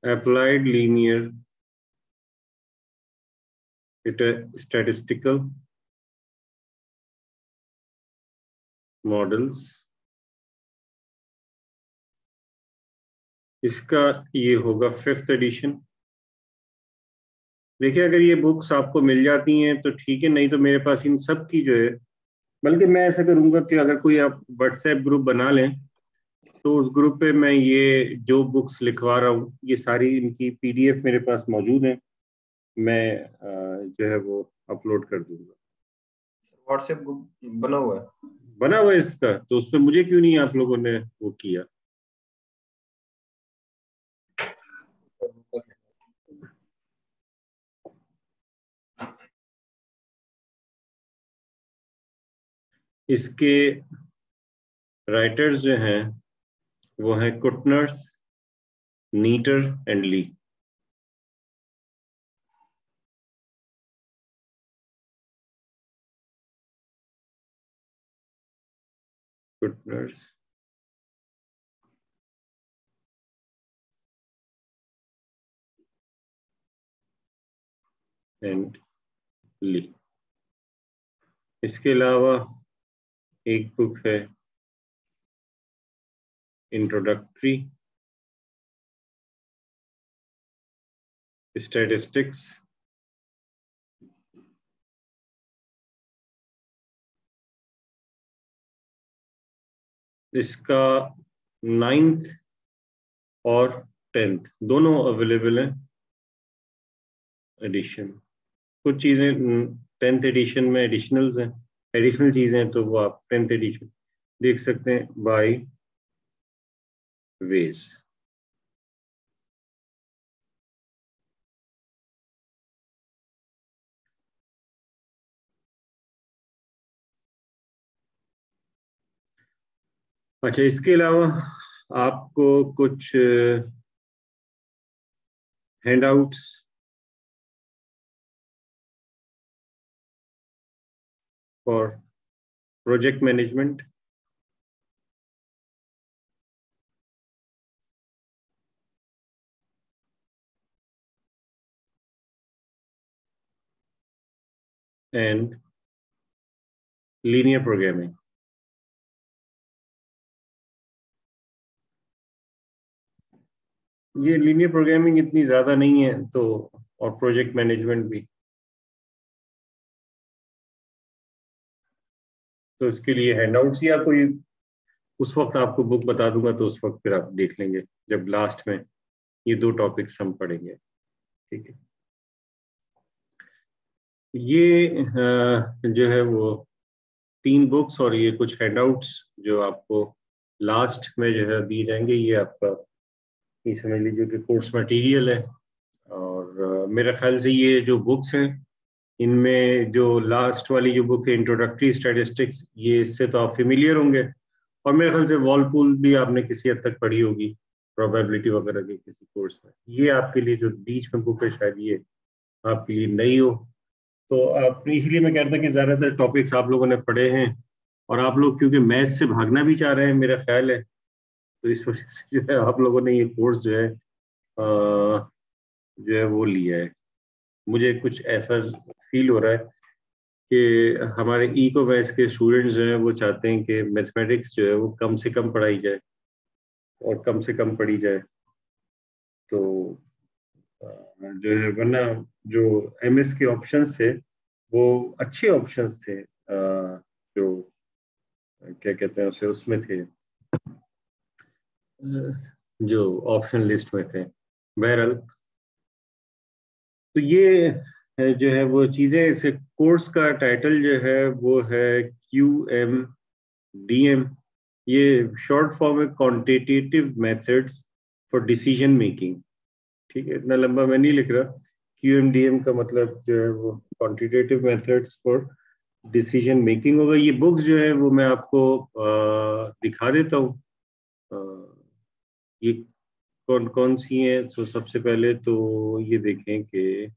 applied linear statistical models, इसका ये होगा 5th एडिशन। देखिए अगर ये बुक्स आपको मिल जाती हैं तो ठीक है, नहीं तो मेरे पास इन सब की जो है, बल्कि मैं ऐसा करूंगा कि अगर कोई आप व्हाट्सएप ग्रुप बना लें तो उस ग्रुप पे मैं ये जो बुक्स लिखवा रहा हूँ ये सारी इनकी पीडीएफ मेरे पास मौजूद है, मैं जो है वो अपलोड कर दूंगा। व्हाट्सएप ग्रुप बना हुआ है? बना हुआ है इसका, तो उस पर मुझे क्यों नहीं आप लोगों ने वो किया? इसके राइटर्स जो हैं वो हैं कुटनर्स, नीटर एंड ली। कुटनर्स एंड ली। इसके अलावा एक बुक है इंट्रोडक्टरी स्टैटिस्टिक्स, इसका 9th और 10th दोनों अवेलेबल हैं एडिशन। कुछ चीजें 10th एडिशन में एडिशनल्स हैं, एडिशनल चीजें, तो वो आप 10th एडिशन देख सकते हैं बाय वेज। अच्छा, इसके अलावा आपको कुछ handouts for project management, and linear programming. ये लीनियर प्रोग्रामिंग इतनी ज्यादा नहीं है तो, और प्रोजेक्ट मैनेजमेंट भी, तो इसके लिए हैंडआउट्स या कोई उस वक्त आपको बुक बता दूंगा तो उस वक्त फिर आप देख लेंगे जब लास्ट में ये 2 टॉपिक्स हम पढ़ेंगे। ठीक है, ये जो है वो 3 बुक्स और ये कुछ हैंडआउट्स जो आपको लास्ट में जो है दिए जाएंगे, ये आपका ये समझ लीजिए कि कोर्स मटेरियल है। और मेरे ख्याल से ये जो बुक्स हैं इनमें जो लास्ट वाली जो बुक है इंट्रोडक्टरी स्टैटिस्टिक्स, ये इससे तो आप फेमिलियर होंगे, और मेरे ख्याल से वॉलपूल भी आपने किसी हद तक पढ़ी होगी प्रोबेबिलिटी वगैरह के किसी कोर्स में। ये आपके लिए जो बीच में बुक है शायद ये आपके लिए नई हो, तो आप इसलिए मैं कहता कि ज्यादातर टॉपिक्स आप लोगों ने पढ़े हैं, और आप लोग क्योंकि मैथ से भागना भी चाह रहे हैं मेरा ख्याल है, तो इस वजह से जो है आप लोगों ने ये कोर्स जो है वो लिया है। मुझे कुछ ऐसा फील हो रहा है कि हमारे इको मैथ्स के स्टूडेंट्स जो हैं वो चाहते हैं कि मैथमेटिक्स जो है वो कम से कम पढ़ाई जाए और कम से कम पढ़ी जाए, तो जो है वरना जो एमएस के ऑप्शंस थे वो अच्छे ऑप्शंस थे, जो क्या कहते हैं उसे, उसमें थे जो ऑप्शन लिस्ट में थे। बहरहाल तो ये जो है वो चीजें, इस कोर्स का टाइटल जो है वो है QMDM। ये शॉर्ट फॉर्म है quantitative methods for decision making. ठीक है, इतना लंबा मैं नहीं लिख रहा। QMDM का मतलब जो है वो quantitative methods for decision making होगा। ये बुक्स जो है वो मैं आपको दिखा देता हूँ, ये कौन कौन सी हैं। तो सबसे पहले तो ये देखें कि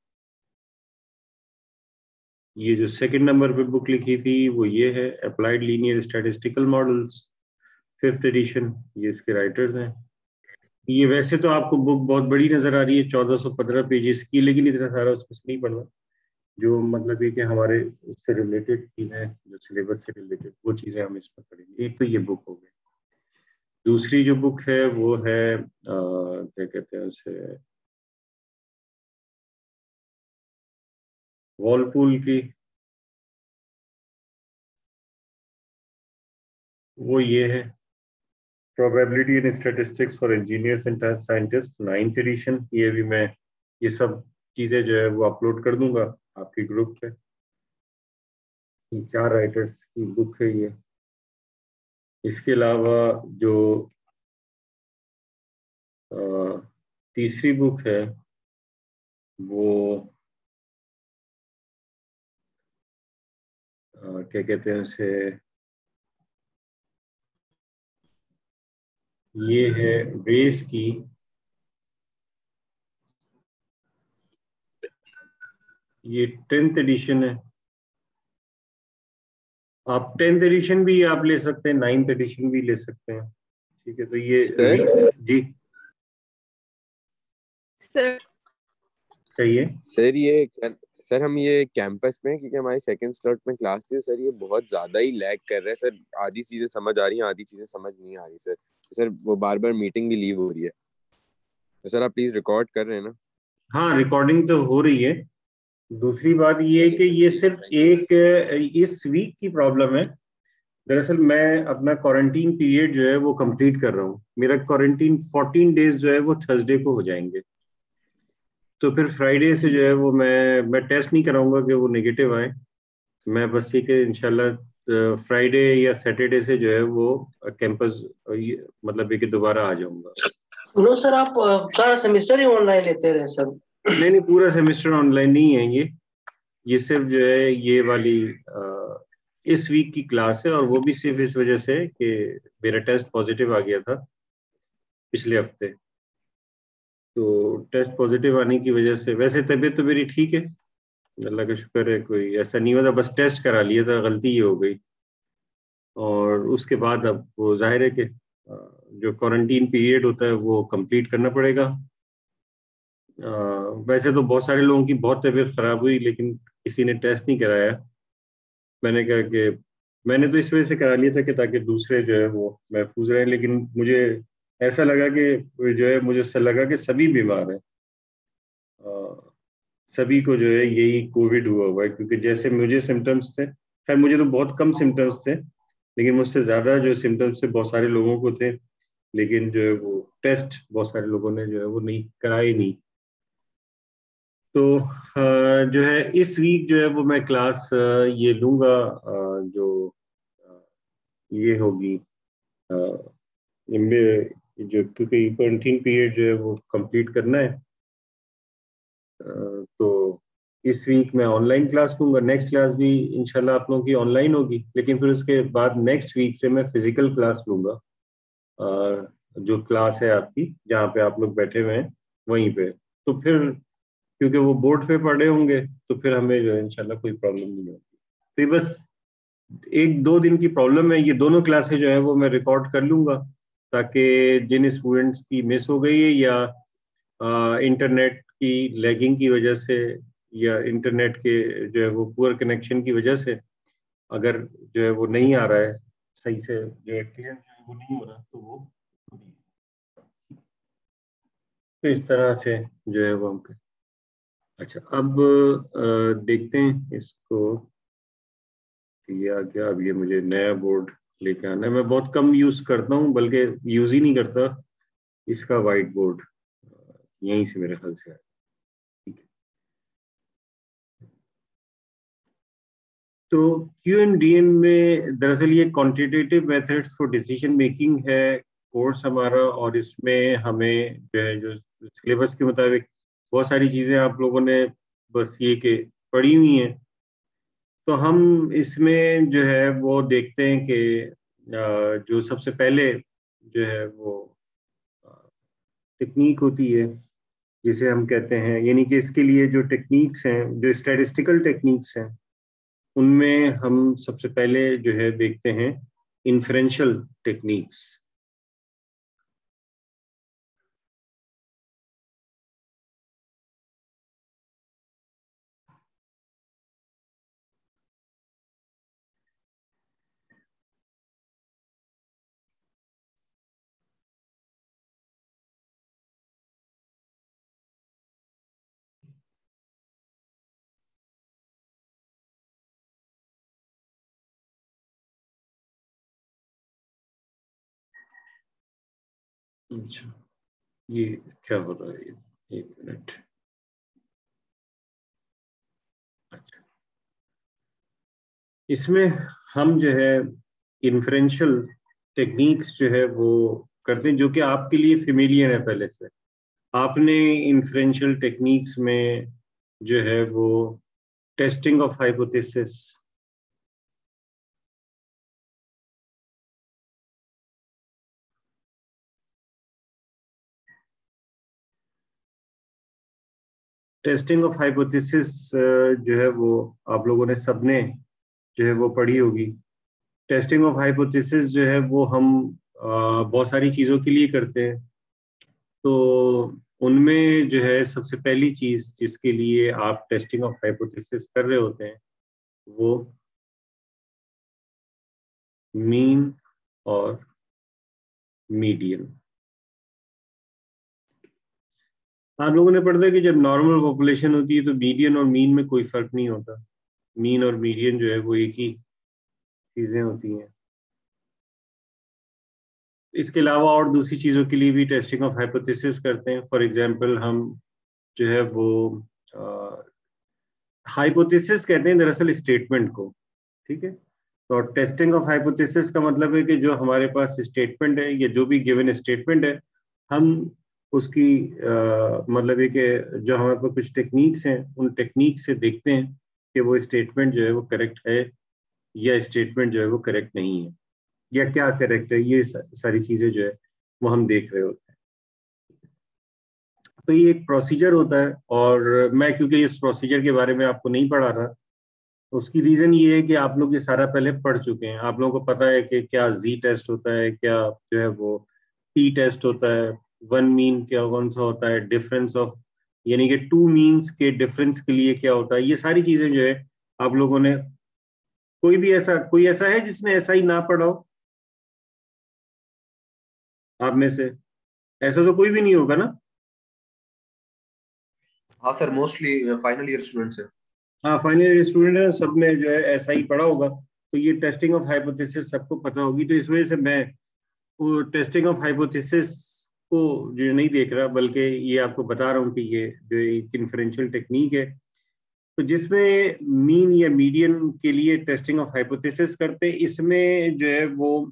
ये जो सेकंड नंबर पे बुक लिखी थी वो ये है applied linear statistical models 5th edition, ये इसके राइटर्स हैं। ये वैसे तो आपको बुक बहुत बड़ी नजर आ रही है, 1415 पेजेस की, लेकिन इतना सारा उसमें से नहीं पढ़ना। जो मतलब ये कि हमारे उससे रिलेटेड चीजें, जो सिलेबस से रिलेटेड, वो चीजें हम इसमें पढ़ेंगे। एक तो ये बुक हो गई। दूसरी जो बुक है वो है क्या कहते हैं उसे, वॉलपूल की। वो ये है, probability and statistics for engineers and scientist, 9th edition. ये भी मैं ये सब चीजें जो है वो अपलोड कर दूंगा आपके ग्रुप पे। ये 4 राइटर्स की बुक है ये। इसके अलावा जो अ, तीसरी बुक है वो क्या कहते हैं उसे, ये है वेस की। ये 10th एडिशन है। आप 10th एडिशन भी आप ले सकते हैं, 9th एडिशन भी ले सकते हैं। ठीक है, तो ये सर जी सर सही है। सर ये सर हम ये कैंपस में, क्योंकि हमारी सेकंड स्लॉट में क्लास थी सर, ये बहुत ज्यादा ही लैग कर रहा है सर। आधी चीजें समझ आ रही हैं, आधी चीजें समझ नहीं आ रही सर। सर वो बार बार मीटिंग भी लीव हो रही है। तो सर आप प्लीज रिकॉर्ड कर रहे हैं ना? हाँ, रिकॉर्डिंग तो हो रही है। दूसरी बात ये है कि ये सिर्फ एक इस वीक की प्रॉब्लम है। दरअसल मैं अपना क्वारंटीन पीरियड जो है वो कंप्लीट कर रहा हूँ। मेरा क्वारंटीन 14 डेज जो है वो थर्सडे को हो जाएंगे। तो फिर फ्राइडे से जो है वो मैं टेस्ट नहीं कराऊंगा कि वो नेगेटिव आए। मैं बस ये कि इंशाल्लाह फ्राइडे या सैटरडे से जो है वो कैंपस मतलब ये कि दोबारा आ जाऊंगा। सुनो सर, आप सारा सेमेस्टर ही ऑनलाइन लेते रहे सर? नहीं नहीं, पूरा सेमेस्टर ऑनलाइन नहीं है ये सिर्फ जो है ये वाली इस वीक की क्लास है, और वो भी सिर्फ इस वजह से कि मेरा टेस्ट पॉजिटिव आ गया था पिछले हफ्ते। तो टेस्ट पॉजिटिव आने की वजह से, वैसे तबीयत तो मेरी ठीक है, अल्लाह का शुक्र है, कोई ऐसा नहीं हुआ था, बस टेस्ट करा लिया था, गलती ये हो गई। और उसके बाद अब वो जाहिर है कि जो क्वारंटीन पीरियड होता है वो कंप्लीट करना पड़ेगा। वैसे तो बहुत सारे लोगों की बहुत तबीयत खराब हुई, लेकिन किसी ने टेस्ट नहीं कराया। मैंने कहा कि मैंने तो इस वजह से करा लिया था कि ताकि दूसरे जो है वो महफूज रहें, लेकिन मुझे ऐसा लगा कि जो है मुझे ऐसा लगा कि सभी बीमार हैं। सभी को जो है यही कोविड हुआ है, क्योंकि जैसे मुझे सिम्टम्स थे, खैर मुझे तो बहुत कम सिम्टम्स थे, लेकिन मुझसे ज्यादा जो सिम्टम्स थे बहुत सारे लोगों को थे। लेकिन जो है वो टेस्ट बहुत सारे लोगों ने जो है वो नहीं कराए नहीं। तो जो है इस वीक जो है वो मैं क्लास ये लूंगा, जो ये होगी इनमें, जो क्योंकि क्वारंटीन पीरियड जो है वो कंप्लीट करना है। तो इस वीक मैं ऑनलाइन क्लास लूंगा। नेक्स्ट क्लास भी इंशाल्लाह आप लोगों की ऑनलाइन होगी, लेकिन फिर उसके बाद नेक्स्ट वीक से मैं फिजिकल क्लास लूंगा। जो क्लास है आपकी जहाँ पे आप लोग बैठे हुए हैं वहीं पे। तो फिर क्योंकि वो बोर्ड पे पढ़े होंगे तो फिर हमें जो है इंशाल्लाह कोई प्रॉब्लम नहीं होगी। तो ये बस 1-2 दिन की प्रॉब्लम है। ये दोनों क्लासेस जो है वो मैं रिकॉर्ड कर लूंगा, ताकि जिन स्टूडेंट्स की मिस हो गई है या इंटरनेट की लैगिंग की वजह से या इंटरनेट के जो है वो पुअर कनेक्शन की वजह से अगर जो है वो नहीं आ रहा है सही से, जो है क्लियर जो है वो नहीं हो रहा, तो वो तो इस तरह से जो है वो हम कर। अच्छा, अब देखते हैं इसको। ये आ गया। अब ये मुझे नया बोर्ड लेके आना है। मैं बहुत कम यूज करता हूँ, बल्कि यूज ही नहीं करता इसका वाइट बोर्ड। यहीं से मेरे ख्याल से आया। ठीक है, तो QMDM में दरअसल ये quantitative methods for decision making है कोर्स हमारा, और इसमें हमें जो है जो सिलेबस के मुताबिक बहुत सारी चीजें आप लोगों ने बस ये कि पढ़ी हुई हैं। तो हम इसमें जो है वो देखते हैं कि जो सबसे पहले जो है वो टेक्निक होती है जिसे हम कहते हैं, यानी कि इसके लिए जो टेक्निक्स हैं, जो स्टैटिस्टिकल टेक्निक्स हैं, उनमें हम सबसे पहले जो है देखते हैं इन्फरेंशियल टेक्निक्स। अच्छा, ये क्या हो रहा है? एक मिनट। अच्छा, इसमें हम जो है इन्फ्रेंशियल टेक्निक्स जो है वो करते हैं, जो कि आपके लिए फेमिलियर है पहले से। आपने इन्फ्रेंशियल टेक्निक्स में जो है वो testing of hypothesis, testing of hypothesis जो है वो आप लोगों ने सबने जो है वो पढ़ी होगी। टेस्टिंग ऑफ हाइपोथेसिस जो है वो हम बहुत सारी चीज़ों के लिए करते हैं। तो उनमें जो है सबसे पहली चीज़ जिसके लिए आप टेस्टिंग ऑफ हाइपोथेसिस कर रहे होते हैं वो मीन और मीडियन। आप लोगों ने पढ़ा है कि जब नॉर्मल पॉपुलेशन होती है तो मीडियन और मीन में कोई फर्क नहीं होता। मीन और मीडियन जो है वो एक ही चीजें होती हैं। इसके अलावा और दूसरी चीज़ों के लिए भी टेस्टिंग ऑफ हाइपोथेसिस करते हैं। फॉर एग्जांपल हम जो है वो हाइपोथेसिस कहते हैं दरअसल स्टेटमेंट को, ठीक है। तो टेस्टिंग ऑफ हाइपोथेसिस का मतलब है कि जो हमारे पास स्टेटमेंट है या जो भी गिवन स्टेटमेंट है, हम उसकी मतलब है कि जो हमारे पास कुछ टेक्निक्स हैं उन टेक्निक से देखते हैं कि वो स्टेटमेंट जो है वो करेक्ट है या स्टेटमेंट जो है वो करेक्ट नहीं है, या क्या करेक्ट है। ये सारी चीजें जो है वो हम देख रहे होते हैं। तो ये एक प्रोसीजर होता है, और मैं क्योंकि इस प्रोसीजर के बारे में आपको नहीं पढ़ा रहा, तो उसकी रीजन ये है कि आप लोग ये सारा पहले पढ़ चुके हैं। आप लोगों को पता है कि क्या जी टेस्ट होता है, क्या जो है वो टी टेस्ट होता है, वन मीन क्या कौन सा होता है, डिफरेंस ऑफ यानी कि टू मीन्स के डिफरेंस के लिए क्या होता है। ये सारी चीजें जो है आप लोगों ने, कोई ऐसा है जिसने ऐसा ही ना पढ़ा हो आप में से? ऐसा तो कोई भी नहीं होगा ना? हाँ sir, mostly final year students है। हाँ, फाइनल ईयर स्टूडेंट है, सब में जो है ऐसा ही पढ़ा होगा। तो ये टेस्टिंग ऑफ हाइपोथेसिस सबको पता होगी। तो इस वजह से मैं वो टेस्टिंग ऑफ हाइपोथेसिस को जो नहीं देख रहा, बल्कि ये आपको बता रहा हूँ कि ये जो एक इन्फ्रेंशियल टेक्निक है, तो जिसमें मीन या मीडियन के लिए टेस्टिंग ऑफ हाइपोथेसिस करते हैं। इसमें जो है वो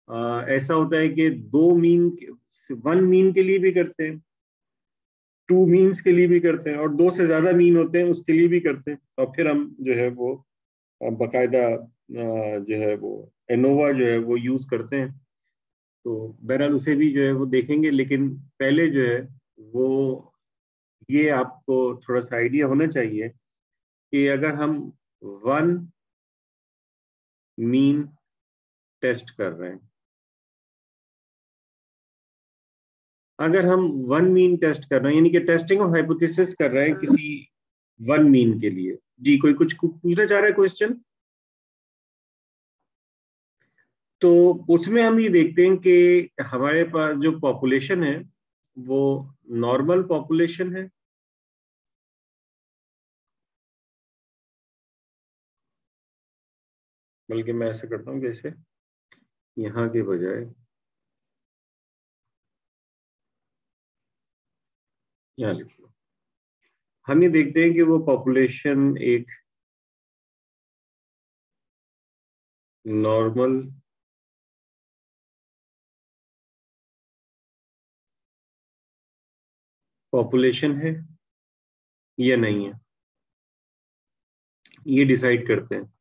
ऐसा होता है कि वन मीन के लिए भी करते हैं, टू मीन्स के लिए भी करते हैं, और दो से ज्यादा मीन होते हैं उसके लिए भी करते हैं। और फिर हम जो है वो बकायदा जो है वो एनोवा जो है वो यूज करते हैं। तो बहरहाल उसे भी जो है वो देखेंगे, लेकिन पहले जो है वो ये आपको थोड़ा सा आइडिया होना चाहिए कि अगर हम वन मीन टेस्ट कर रहे हैं, अगर हम वन मीन टेस्ट कर रहे हैं यानी कि टेस्टिंग ऑफ हाइपोथेसिस कर रहे हैं किसी वन मीन के लिए। जी, कोई कुछ पूछना चाह रहा है क्वेश्चन? तो उसमें हम ये देखते हैं कि हमारे पास जो पॉपुलेशन है वो नॉर्मल पॉपुलेशन है, बल्कि मैं ऐसा करता हूँ जैसे यहाँ के बजाय यहाँ लिख लो। हम ये देखते हैं कि वो पॉपुलेशन एक नॉर्मल पॉपुलेशन है या नहीं है, ये डिसाइड करते हैं।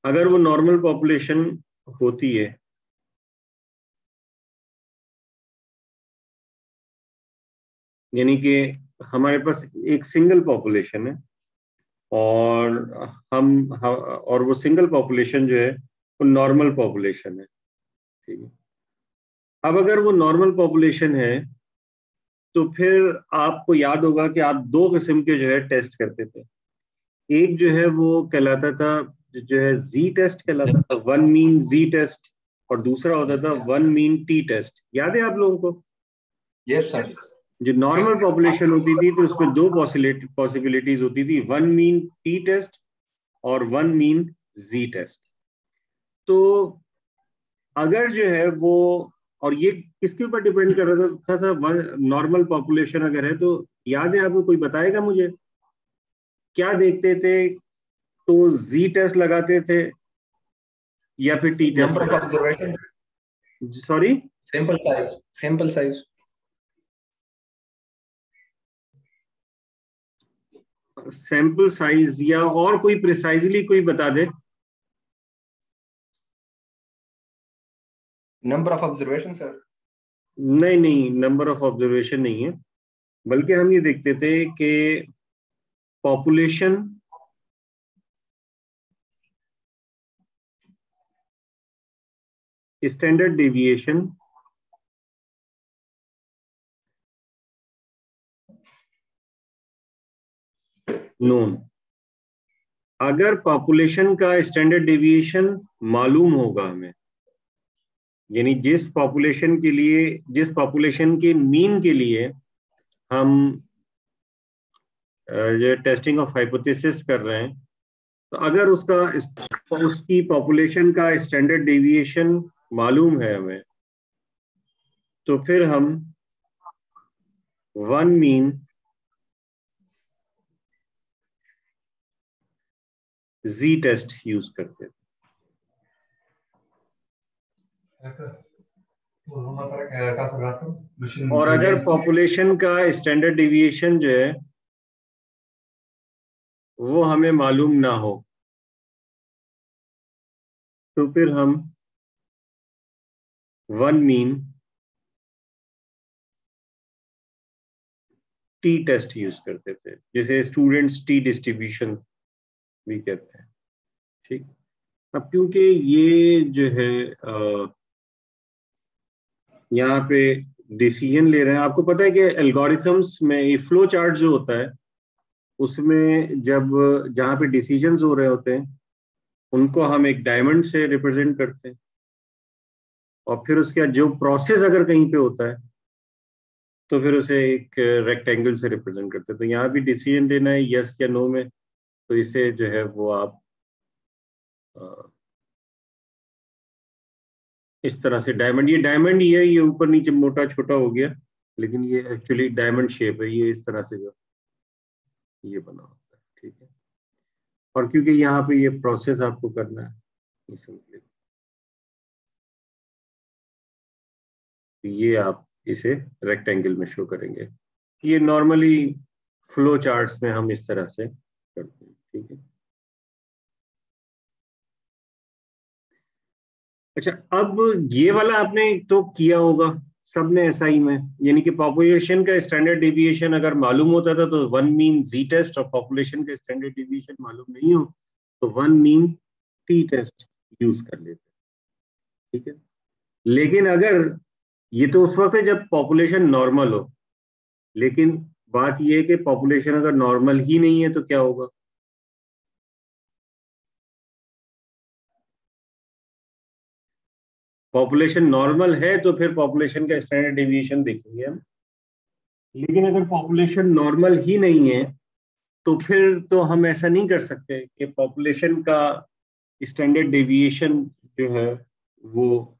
अगर वो नॉर्मल पॉपुलेशन होती है यानी कि हमारे पास एक सिंगल पॉपुलेशन है, और और वो सिंगल पॉपुलेशन जो है वो नॉर्मल पॉपुलेशन है, ठीक है। अब अगर वो नॉर्मल पॉपुलेशन है तो फिर आपको याद होगा कि आप दो किस्म के जो है टेस्ट करते थे। एक जो है वो कहलाता था, जो है जी टेस्ट कहलाता था, वन मीन जी टेस्ट, और दूसरा होता था वन मीन टी टेस्ट। याद है आप लोगों को? Yes sir. जो नॉर्मल पॉपुलेशन होती थी तो उसमें दो पॉसिबिलिटीज होती थी, वन मीन टी टेस्ट और वन मीन जी टेस्ट। तो अगर जो है वो और ये किसके ऊपर डिपेंड कर रहा था सर? नॉर्मल पॉपुलेशन अगर है तो याद है आपको? कोई बताएगा मुझे क्या देखते थे? तो जी टेस्ट लगाते थे या फिर T test? Number of observation, sorry, sample size. Sample size या और कोई प्रिसाइजली कोई बता दे। Number of observation, sir. नहीं नहीं, नंबर ऑफ ऑब्जर्वेशन नहीं है, बल्कि हम ये देखते थे कि पॉपुलेशन स्टैंडर्ड डेविएशन नोन। अगर पॉपुलेशन का स्टैंडर्ड डेविएशन मालूम होगा हमें, यानी जिस पॉपुलेशन के लिए, जिस पॉपुलेशन के मीन के लिए हम जो टेस्टिंग ऑफ हाइपोथेसिस कर रहे हैं, तो अगर उसकी पॉपुलेशन का स्टैंडर्ड डेविएशन मालूम है हमें, तो फिर हम one mean Z test use करते थे। और अगर पॉपुलेशन का स्टैंडर्ड डेविएशन जो है वो हमें मालूम ना हो, तो फिर हम one mean T test use करते थे, जिसे स्टूडेंट्स टी डिस्ट्रीब्यूशन भी कहते हैं। ठीक, अब क्योंकि ये जो है यहाँ पे डिसीजन ले रहे हैं, आपको पता है कि एल्गोरिथम्स में ये फ्लो चार्ट जो होता है उसमें जब जहाँ पे डिसीजंस हो रहे होते हैं उनको हम एक डायमंड से रिप्रेजेंट करते हैं, और फिर उसके बाद जो प्रोसेस अगर कहीं पे होता है तो फिर उसे एक रेक्टेंगल से रिप्रेजेंट करते हैं। तो यहाँ भी डिसीजन लेना है यस या नो में, तो इसे जो है वो आप इस तरह से डायमंड, ये डायमंड ही है, ये ऊपर नीचे मोटा छोटा हो गया, लेकिन ये एक्चुअली डायमंड शेप है, ये इस तरह से जो ये बना होता है। ठीक है, और क्योंकि यहाँ पे ये प्रोसेस आपको करना है इसलिए ये आप इसे रेक्टेंगल में शो करेंगे। ये नॉर्मली फ्लो चार्ट्स में हम इस तरह से करते हैं। ठीक है, अच्छा, अब ये वाला आपने तो किया होगा सबने एसआई में, यानी कि पॉपुलेशन का स्टैंडर्ड डेविएशन अगर मालूम होता था तो वन मीन जी टेस्ट, और पॉपुलेशन का स्टैंडर्ड डेविएशन मालूम नहीं हो तो one mean T test use कर लेते। ठीक है, लेकिन अगर ये तो उस वक्त है जब पॉपुलेशन नॉर्मल हो, लेकिन बात ये है कि पॉपुलेशन अगर नॉर्मल ही नहीं है तो क्या होगा? पॉपुलेशन नॉर्मल है तो फिर पॉपुलेशन का स्टैंडर्ड डेविएशन देखेंगे हम, लेकिन अगर पॉपुलेशन नॉर्मल ही नहीं है तो फिर तो हम ऐसा नहीं कर सकते कि पॉपुलेशन का स्टैंडर्ड डेविएशन जो है वो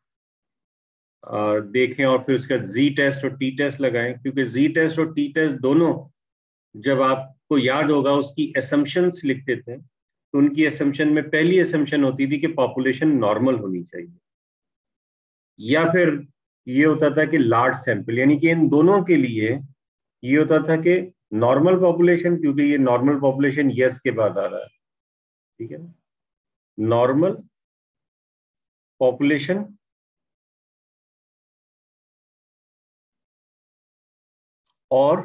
देखें और फिर उसका जी टेस्ट और टी टेस्ट लगाएं, क्योंकि जी टेस्ट और टी टेस्ट दोनों, जब आपको याद होगा उसकी असम्पशंस लिखते थे, तो उनकी असम्पशन में पहली असम्पशन होती थी कि पॉपुलेशन नॉर्मल होनी चाहिए, या फिर ये होता था कि लार्ज सैंपल, यानी कि इन दोनों के लिए ये होता था कि नॉर्मल पॉपुलेशन, क्योंकि ये नॉर्मल पॉपुलेशन यस के बाद आ रहा है। ठीक है, नॉर्मल पॉपुलेशन और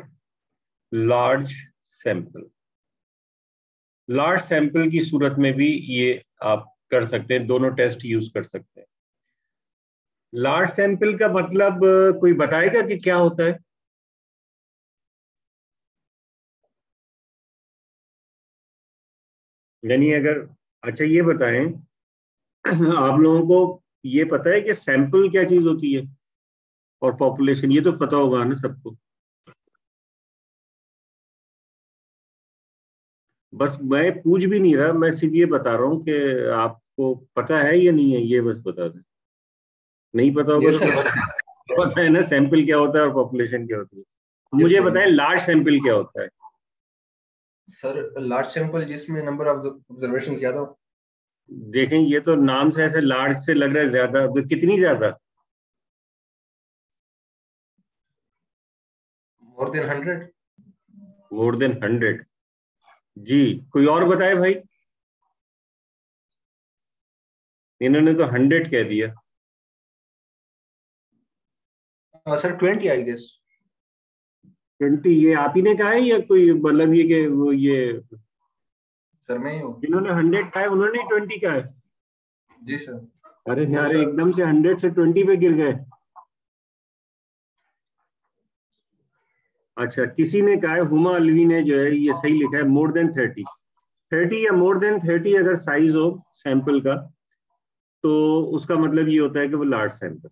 लार्ज सैंपल। लार्ज सैंपल की सूरत में भी ये आप कर सकते हैं, दोनों टेस्ट यूज कर सकते हैं। लार्ज सैंपल का मतलब कोई बताएगा कि क्या होता है? यानी अगर, अच्छा ये बताएं, आप लोगों को ये पता है कि सैंपल क्या चीज होती है और पॉपुलेशन? ये तो पता होगा ना सबको। बस मैं पूछ भी नहीं रहा, मैं सिर्फ ये बता रहा हूँ कि आपको पता है या नहीं है, ये बस बता दें। नहीं पता होगा Yes, तो sir. पता है ना सैंपल क्या होता है और पॉपुलेशन क्या होती है। Yes, मुझे sir. बताएं लार्ज सैंपल क्या होता है। सर लार्ज सैंपल जिसमें नंबर ऑफ ऑब्जर्वेशन ज्यादा हो। देखें ये तो नाम से ऐसे लार्ज से लग रहा है ज्यादा, तो कितनी ज्यादा? More than 100। More than 100। जी, कोई और बताए भाई। इन्होंने तो 100 कह दिया। Sir 20 I guess. 20 ये आप ही ने कहा है या कोई मतलब ये कि वो ये सर मैं ही हूँ। जिन्होंने 100 कहा है उन्होंने 20 कहा है? जी सर। अरे No, यार sir. एकदम से 100 से 20 पे गिर गए। अच्छा, किसी ने कहा है, हुमा अलवी ने जो है ये सही लिखा है, मोर देन 30। 30 या मोर देन 30 अगर साइज हो सैंपल का तो उसका मतलब ये होता है कि वो लार्ज सैंपल।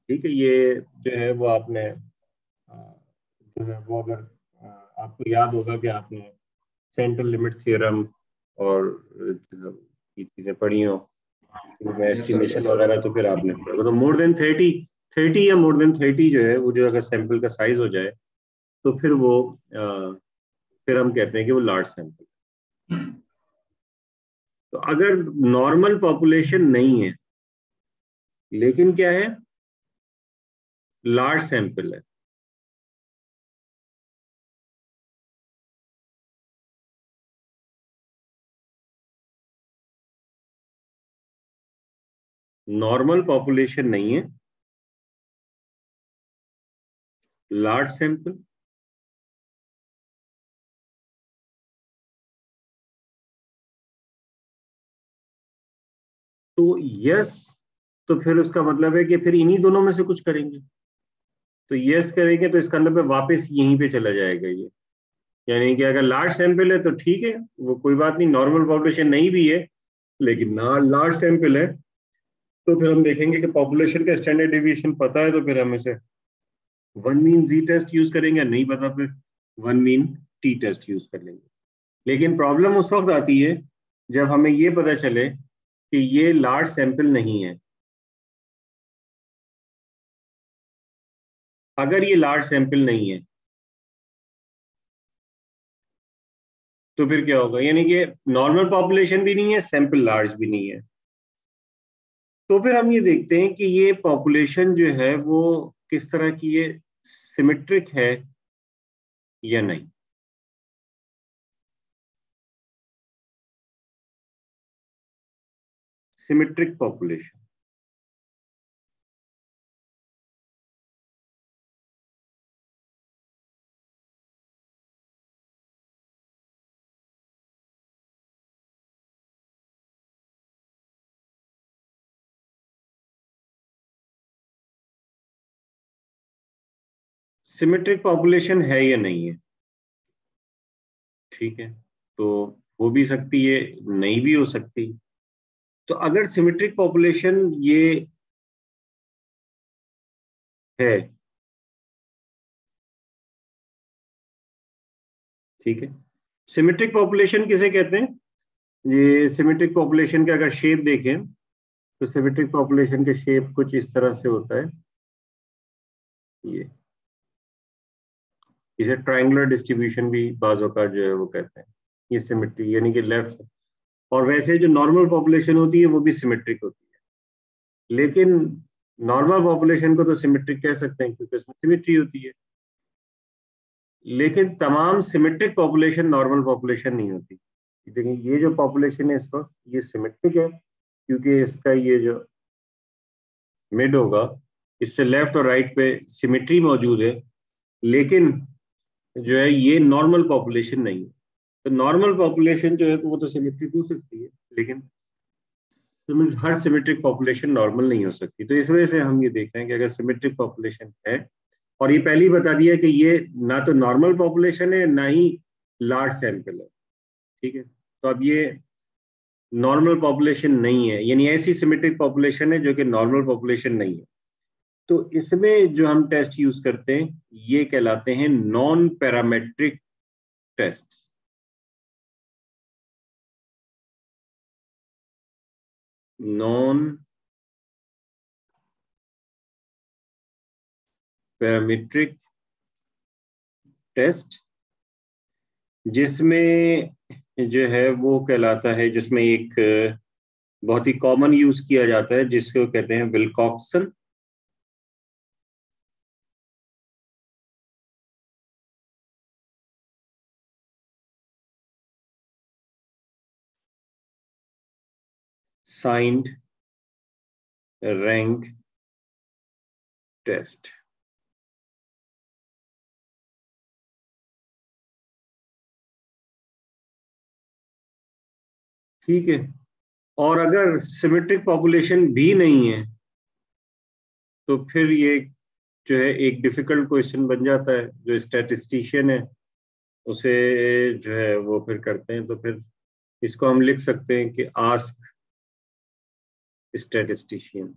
ठीक है, ये जो है वो आपने जो है वो अगर आपको याद होगा कि आपने सेंट्रल लिमिट थ्योरम और ये चीजें पढ़ी हो Yes, sir. एस्टिमेशन वगैरह, तो फिर आपने पढ़ा होगा। तो मोर देन 30, 30 या मोर देन 30 जो है वो जो अगर सैंपल का साइज हो जाए तो फिर वो फिर हम कहते हैं कि वो लार्ज सैंपल। तो अगर नॉर्मल पॉपुलेशन नहीं है लेकिन क्या है, लार्ज सैंपल है, नॉर्मल पॉपुलेशन नहीं है, लार्ज सैंपल, तो यस, तो फिर उसका मतलब है कि फिर इन्हीं दोनों में से कुछ करेंगे। तो यस करेंगे तो इसका मतलब वापस यहीं पे चला जाएगा ये, यानी कि अगर लार्ज सैंपल है तो ठीक है, वो कोई बात नहीं, नॉर्मल पॉपुलेशन नहीं भी है लेकिन ना लार्ज सैंपल है, तो फिर हम देखेंगे कि पॉपुलेशन का स्टैंडर्ड डेविएशन पता है तो फिर हम इसे one mean Z test use करेंगे, नहीं पता फिर one mean T test use कर लेंगे। लेकिन प्रॉब्लम उस वक्त आती है जब हमें ये पता चले कि ये लार्ज सैंपल नहीं है। अगर ये लार्ज सैंपल नहीं है तो फिर क्या होगा, यानी कि नॉर्मल पॉपुलेशन भी नहीं है, सैंपल लार्ज भी नहीं है, तो फिर हम ये देखते हैं कि ये पॉपुलेशन जो है वो किस तरह की, ये सिमेट्रिक है या नहीं। सिमेट्रिक पॉपुलेशन, सिमेट्रिक पॉपुलेशन है या नहीं है। ठीक है, तो हो भी सकती है, नहीं भी हो सकती। तो अगर सिमेट्रिक पॉपुलेशन ये है, ठीक है, सिमेट्रिक पॉपुलेशन किसे कहते हैं? ये सिमेट्रिक पॉपुलेशन के अगर शेप देखें तो सिमेट्रिक पॉपुलेशन के शेप कुछ इस तरह से होता है, ये इसे ट्रायंगुलर डिस्ट्रीब्यूशन भी बाजों का जो है वो कहते हैं। ये सिमेट्री यानी कि लेफ्ट, और वैसे जो नॉर्मल पॉपुलेशन होती है वो भी सिमेट्रिक होती है, लेकिन नॉर्मल पॉपुलेशन को तो सिमेट्रिक कह सकते हैं क्योंकि उसमें सिमेट्री होती है, लेकिन तमाम सिमेट्रिक पॉपुलेशन नॉर्मल पॉपुलेशन नहीं होती। देखिए ये जो पॉपुलेशन है इस वक्त ये सिमेट्रिक है क्योंकि इसका ये जो मिड होगा इससे लेफ्ट और राइट पे सिमेट्री मौजूद है, लेकिन जो है ये नॉर्मल पॉपुलेशन नहीं है। तो नॉर्मल पॉपुलेशन जो है तो वो तो सिमेट्रिक हो सकती है, लेकिन हर सिमेट्रिक पॉपुलेशन नॉर्मल नहीं हो सकती। तो इस वजह से हम ये देख रहे हैं कि अगर सिमेट्रिक पॉपुलेशन है, और ये पहले ही बता दिया कि ये ना तो नॉर्मल पॉपुलेशन है ना ही लार्ज सैंपल है, ठीक है, तो अब ये नॉर्मल पॉपुलेशन नहीं है, यानी ऐसी सिमेट्रिक पॉपुलेशन है जो कि नॉर्मल पॉपुलेशन नहीं है। तो इसमें जो हम टेस्ट यूज करते हैं ये कहलाते हैं non parametric test. Non parametric test, जिसमें जो है वो कहलाता है, जिसमें एक बहुत ही कॉमन यूज किया जाता है जिसको कहते हैं विल्कॉक्सन। Signed rank test. ठीक है, और अगर सिमेट्रिक पॉपुलेशन भी नहीं है तो फिर ये जो है एक डिफिकल्ट क्वेश्चन बन जाता है, जो स्टैटिस्टिशियन है उसे जो है वो फिर करते हैं। तो फिर इसको हम लिख सकते हैं कि आस्क स्टैटिस्टिशियन।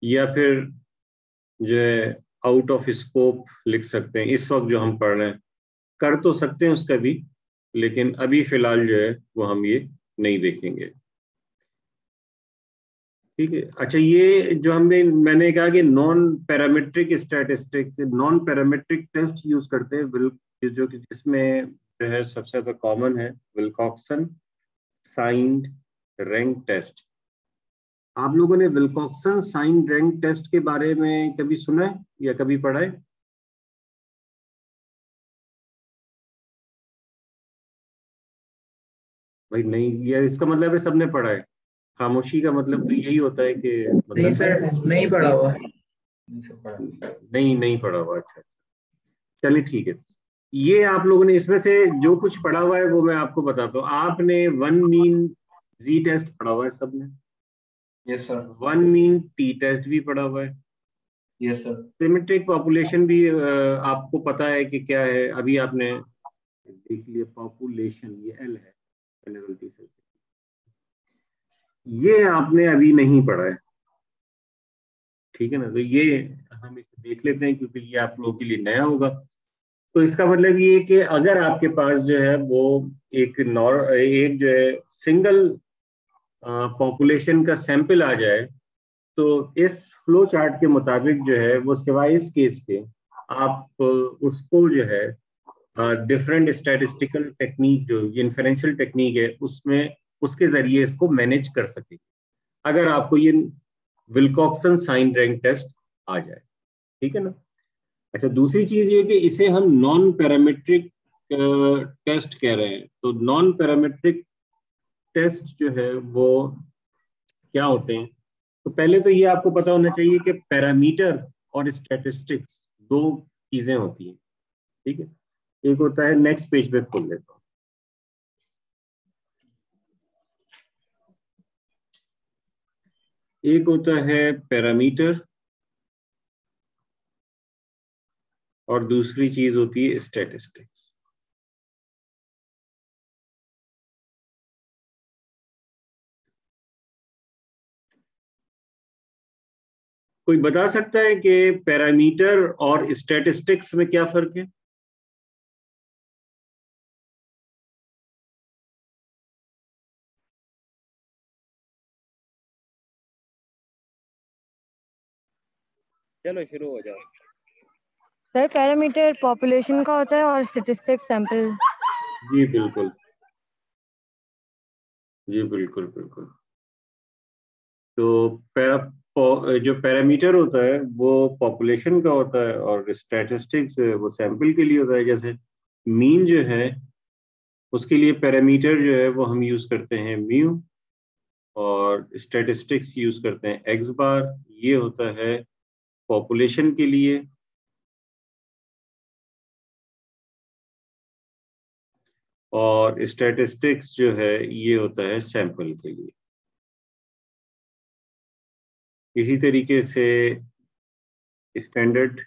या फिर जो है आउट ऑफ स्कोप लिख सकते हैं। इस वक्त जो हम पढ़ रहे हैं कर तो सकते हैं उसका भी, लेकिन अभी फिलहाल जो है वो हम ये नहीं देखेंगे। ठीक है, अच्छा, ये जो मैंने कहा कि non parametric statistics, non parametric test use करते हैं, जो कि जिसमें जो है सबसे ज्यादा कॉमन है विल्कॉक्सन साइंड रैंक टेस्ट। आप लोगों ने विल्कॉक्सन साइंड रैंक टेस्ट के बारे में कभी सुना है या कभी पढ़ा है? भाई नहीं, ये इसका मतलब है सबने पढ़ा है। खामोशी का मतलब तो यही होता है कि नहीं मतलब सर, नहीं पढ़ा हुआ। नहीं पढ़ा हुआ। अच्छा, चलिए ठीक है। ये आप लोगों ने इसमें से जो कुछ पढ़ा हुआ है वो मैं आपको बताता हूँ। आपने वन मीन जी टेस्ट पढ़ा हुआ है सबने? Yes sir. One mean T test भी पढ़ा हुआ है। Yes sir. सिमेट्रिक पॉपुलेशन भी आपको पता है कि क्या है। अभी आपने देख लिया पॉपुलेशन, ये एल है, मैंने गलती से, ये आपने अभी नहीं पढ़ा है। ठीक है ना, तो ये हम इसे देख लेते हैं क्योंकि ये आप लोगों के लिए नया होगा। तो इसका मतलब ये कि अगर आपके पास जो है वो एक जो है सिंगल पॉपुलेशन का सैंपल आ जाए, तो इस फ्लो चार्ट के मुताबिक जो है वो सिवाय इस केस के आप उसको जो है डिफरेंट स्टैटिस्टिकल टेक्निक, जो इन्फरेंशियल टेक्निक है, उसमें उसके जरिए इसको मैनेज कर सके, अगर आपको ये विल्कॉक्सन साइन रैंक टेस्ट आ जाए। ठीक है ना। अच्छा, दूसरी चीज ये कि इसे हम नॉन पैरामीट्रिक टेस्ट कह रहे हैं। तो नॉन पैरामीट्रिक टेस्ट जो है वो क्या होते हैं? तो पहले तो ये आपको पता होना चाहिए कि पैरामीटर और स्टैटिस्टिक्स दो चीजें होती हैं। ठीक है, एक होता है, नेक्स्ट पेज पे खोल लेता हूँ। एक होता है पैरामीटर और दूसरी चीज होती है स्टैटिस्टिक्स। कोई बता सकता है कि पैरामीटर और स्टैटिस्टिक्स में क्या फर्क है? चलो शुरू हो जाओ। सर पैरामीटर पॉपुलेशन का होता है और स्टैटिस्टिक्स सैंपल। जी बिल्कुल, जी बिल्कुल बिल्कुल। तो जो पैरामीटर होता है वो पॉपुलेशन का होता है और स्टैटिस्टिक्स जो है वो सैंपल के लिए होता है। जैसे मीन जो है उसके लिए पैरामीटर जो है वो हम यूज करते हैं म्यू, और स्टैटिस्टिक्स यूज करते हैं एक्स बार। ये होता है पॉपुलेशन के लिए, और स्टैटिस्टिक्स जो है ये होता है सैंपल के लिए। इसी तरीके से स्टैंडर्ड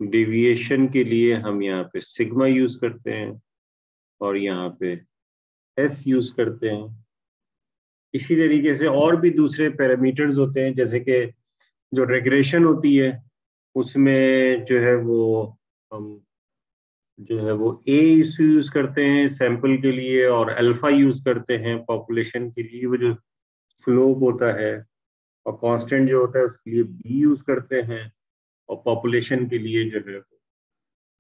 डेविएशन के लिए हम यहाँ पे सिग्मा यूज करते हैं और यहाँ पे एस यूज करते हैं। इसी तरीके से और भी दूसरे पैरामीटर्स होते हैं, जैसे कि जो रेग्रेशन होती है उसमें जो है वो हम जो है वो ए यूज करते हैं सैंपल के लिए और अल्फा यूज करते हैं पॉपुलेशन के लिए, वो जो स्लोप होता है, और कांस्टेंट जो होता है उसके लिए बी यूज करते हैं, और पॉपुलेशन के लिए जो है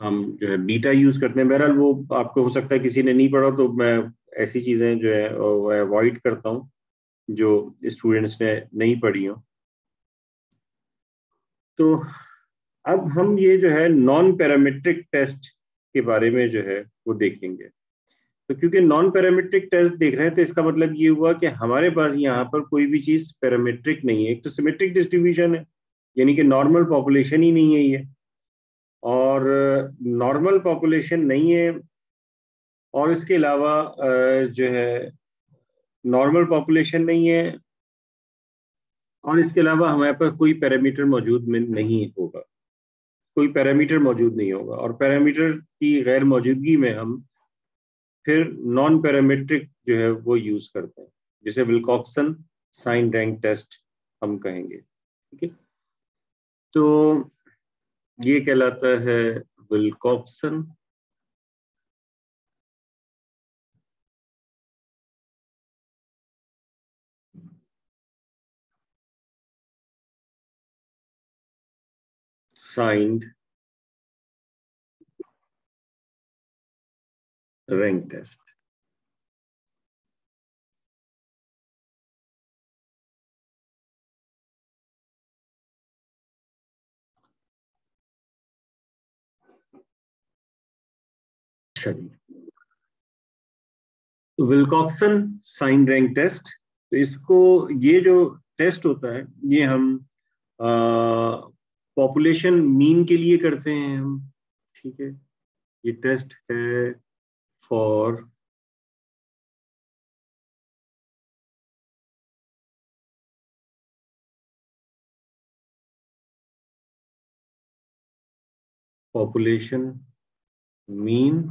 हम जो है बीटा यूज करते हैं। बहरहाल वो आपको हो सकता है किसी ने नहीं पढ़ा, तो मैं ऐसी चीजें जो है वो अवॉइड करता हूँ जो स्टूडेंट्स ने नहीं पढ़ी हो। तो अब हम ये जो है नॉन पैरामीट्रिक टेस्ट के बारे में जो है वो देखेंगे। तो क्योंकि नॉन पैरामीट्रिक टेस्ट देख रहे हैं तो इसका मतलब ये हुआ कि हमारे पास यहाँ पर कोई भी चीज पैरामीट्रिक नहीं है। एक तो सिमेट्रिक डिस्ट्रीब्यूशन है, यानी कि नॉर्मल पॉपुलेशन ही नहीं है ये, और नॉर्मल पॉपुलेशन नहीं है, और इसके अलावा जो है नॉर्मल पॉपुलेशन नहीं है, और इसके अलावा हमारे पास कोई पैरामीटर मौजूद में नहीं होगा, कोई पैरामीटर मौजूद नहीं होगा, और पैरामीटर की गैर मौजूदगी में हम फिर नॉन पैरामीट्रिक जो है वो यूज करते हैं, जिसे विल्कॉक्सन साइन रैंक टेस्ट हम कहेंगे। ठीक है, तो ये कहलाता है Wilcoxon signed rank test. Wilcoxon sign rank test, तो इसको, ये जो टेस्ट होता है ये हम पॉपुलेशन मीन के लिए करते हैं हम। ठीक है, ये टेस्ट है फॉर पॉपुलेशन मीन,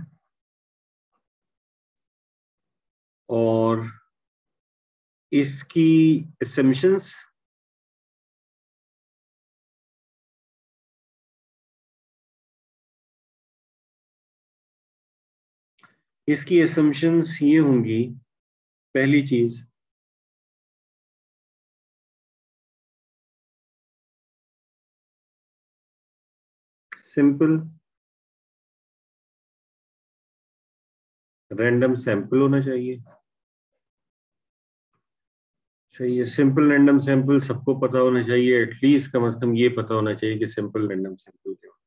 और इसकी assumptions इसकी assumptions ये होंगी, पहली चीज सिंपल रैंडम सैंपल होना चाहिए। सही है, सिंपल रैंडम सैंपल सबको पता होना चाहिए, एटलीस्ट कम से कम ये पता होना चाहिए कि सिंपल रैंडम सैंपल क्या है।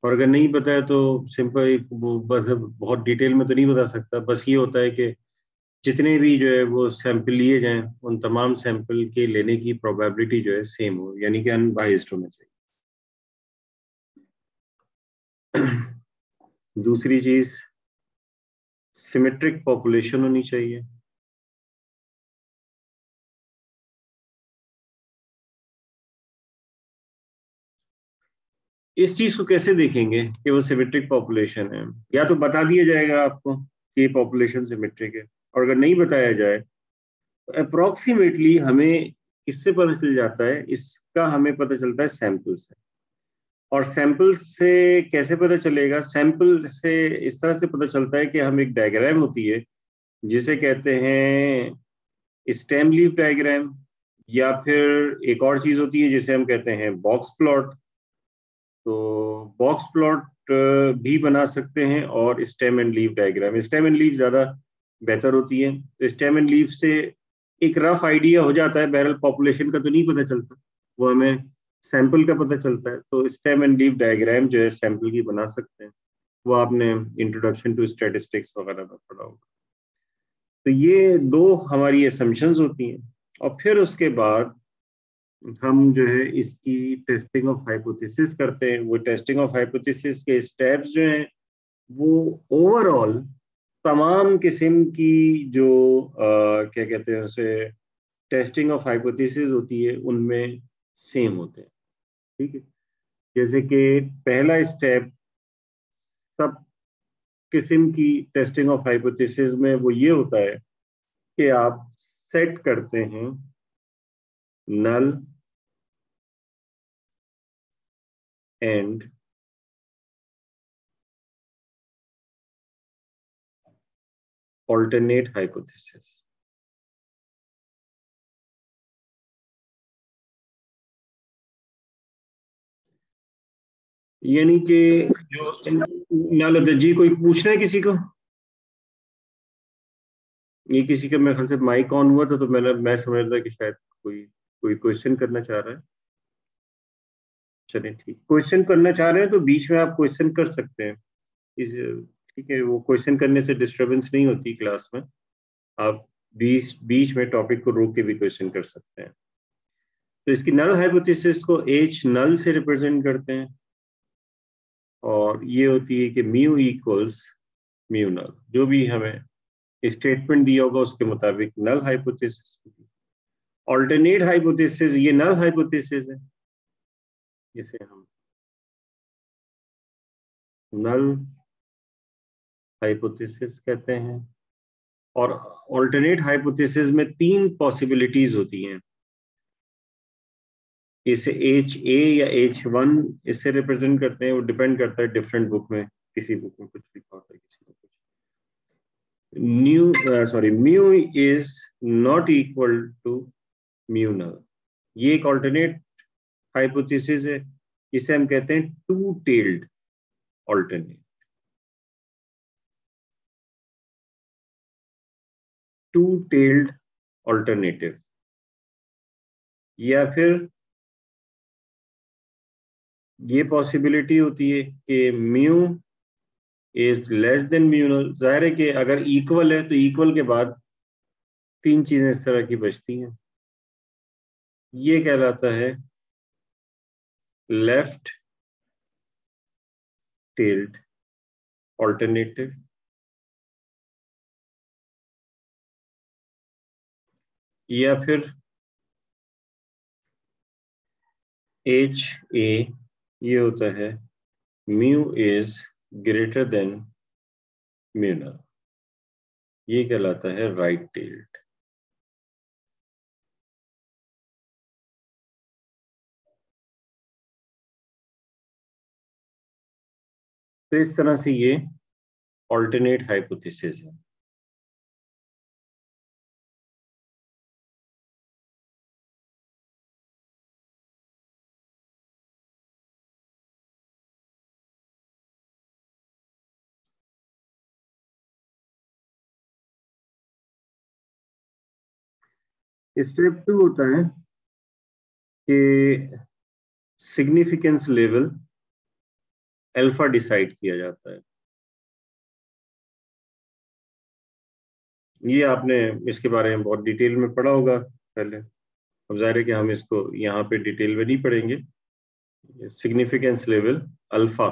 और अगर नहीं पता है तो सिंपल वो बस बहुत डिटेल में तो नहीं बता सकता, बस ये होता है कि जितने भी जो है वो सैंपल लिए जाएं उन तमाम सैंपल के लेने की प्रोबेबिलिटी जो है सेम हो, यानी कि अनबाइस्ड होना चाहिए। दूसरी चीज सिमेट्रिक पॉपुलेशन होनी चाहिए। इस चीज को कैसे देखेंगे कि वो सिमेट्रिक पॉपुलेशन है? या तो बता दिया जाएगा आपको कि ये पॉपुलेशन सिमेट्रिक है, और अगर नहीं बताया जाए तो अप्रोक्सीमेटली हमें किससे पता चल जाता है? इसका हमें पता चलता है सैंपल से। और सैंपल से कैसे पता चलेगा? सैंपल से इस तरह से पता चलता है कि हम एक डायग्राम होती है जिसे कहते हैं स्टेम लीफ डायग्राम, या फिर एक और चीज होती है जिसे हम कहते हैं बॉक्स प्लॉट। तो बॉक्स प्लॉट भी बना सकते हैं, और stem and leaf diagram, stem and leaf ज्यादा बेहतर होती है। तो स्टेम एंड लीफ से एक रफ आइडिया हो जाता है, बहरहाल पॉपुलेशन का तो नहीं पता चलता, वो हमें सैंपल का पता चलता है। तो स्टेम एंड लीफ डायग्राम जो है सैंपल की बना सकते हैं, वो आपने इंट्रोडक्शन टू स्टैटिस्टिक्स वगैरह में पढ़ा होगा। तो ये दो हमारी असम्पशंस होती हैं, और फिर उसके बाद हम जो है इसकी टेस्टिंग ऑफ हाइपोथेसिस करते हैं। वो टेस्टिंग ऑफ हाइपोथेसिस के स्टेप्स जो हैं वो ओवरऑल तमाम किस्म की जो क्या कहते हैं उसे टेस्टिंग ऑफ हाइपोथेसिस होती है उनमें सेम होते हैं। ठीक है, जैसे कि पहला स्टेप सब किस्म की टेस्टिंग ऑफ हाइपोथेसिस में वो ये होता है कि आप सेट करते हैं नल एंड alternate hypothesis. यानी कि जो नल होता है, जी कोई पूछना है किसी को? ये किसी का मेरे ख्याल से माइक ऑन हुआ था, तो मैं समझ रहा था कि शायद कोई क्वेश्चन करना चाह रहा है। चलिए ठीक, क्वेश्चन करना चाह रहे हैं तो बीच में आप क्वेश्चन कर सकते हैं। ठीक है, वो क्वेश्चन करने से डिस्टरबेंस नहीं होती क्लास में। आप बीच में टॉपिक को रोक के भी क्वेश्चन कर सकते हैं। तो इसकी नल हाइपोथेसिस को H नल से रिप्रेजेंट करते हैं, और ये होती है कि म्यू इक्वल्स म्यू नल। जो भी हमें स्टेटमेंट दिया होगा उसके मुताबिक नल हाइपोथेसिस होगी। ऑल्टरनेट हाइपोथेसिस ये नल हाइपोथेसिस है, इसे हम नल हाइपोथेसिस कहते हैं। और ऑल्टरनेट हाइपोथेसिस में 3 पॉसिबिलिटीज होती हैं। इसे HA या H1 इससे रिप्रेजेंट करते हैं, वो डिपेंड करता है डिफरेंट बुक में, किसी बुक में कुछ लिखा होता है, किसी में कुछ। Mu is not equal to mu null. ये एक ऑल्टरनेट हाइपोथेसिस है, इसे हम कहते हैं two tailed alternate, two tailed alternative. या फिर ये पॉसिबिलिटी होती है कि mu is less than mu null. जाहिर है कि अगर इक्वल है तो इक्वल के बाद 3 चीजें इस तरह की बचती हैं। ये कहलाता है लेफ्ट टेल्ड ऑल्टरनेटिव, या फिर HA ये होता है mu is greater than mu null. ये कहलाता है राइट टेल्ड। तो इस तरह से ये ऑल्टरनेट हाइपोथेसिस है। स्टेप 2 होता है कि सिग्निफिकेंस लेवल अल्फा डिसाइड किया जाता है। ये आपने इसके बारे में बहुत डिटेल में पढ़ा होगा पहले। अब जाहिर है कि हम इसको यहाँ पे डिटेल में नहीं पढ़ेंगे। सिग्निफिकेंस लेवल अल्फा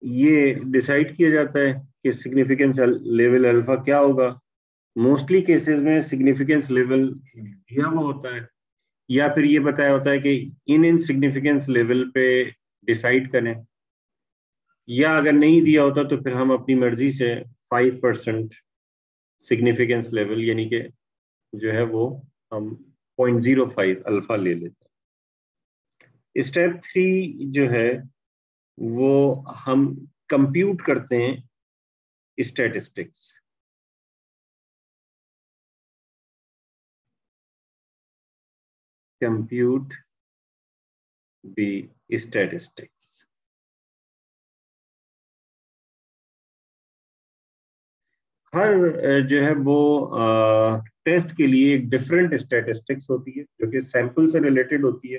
ये डिसाइड किया जाता है कि सिग्निफिकेंस लेवल अल्फा क्या होगा। मोस्टली केसेस में सिग्निफिकेंस लेवल दिया हुआ होता है, या फिर ये बताया होता है कि इन सिग्निफिकेंस लेवल पे डिसाइड करें, या अगर नहीं दिया होता तो फिर हम अपनी मर्जी से 5% सिग्निफिकेंस लेवल यानी कि जो है वो हम 0.05 अल्फा ले लेते हैं। स्टेप 3 जो है वो हम कंप्यूट करते हैं स्टैटिस्टिक्स। Compute the statistics. हर जो है वो टेस्ट के लिए एक डिफरेंट स्टैटिस्टिक्स होती है जो कि सैंपल से रिलेटेड होती है,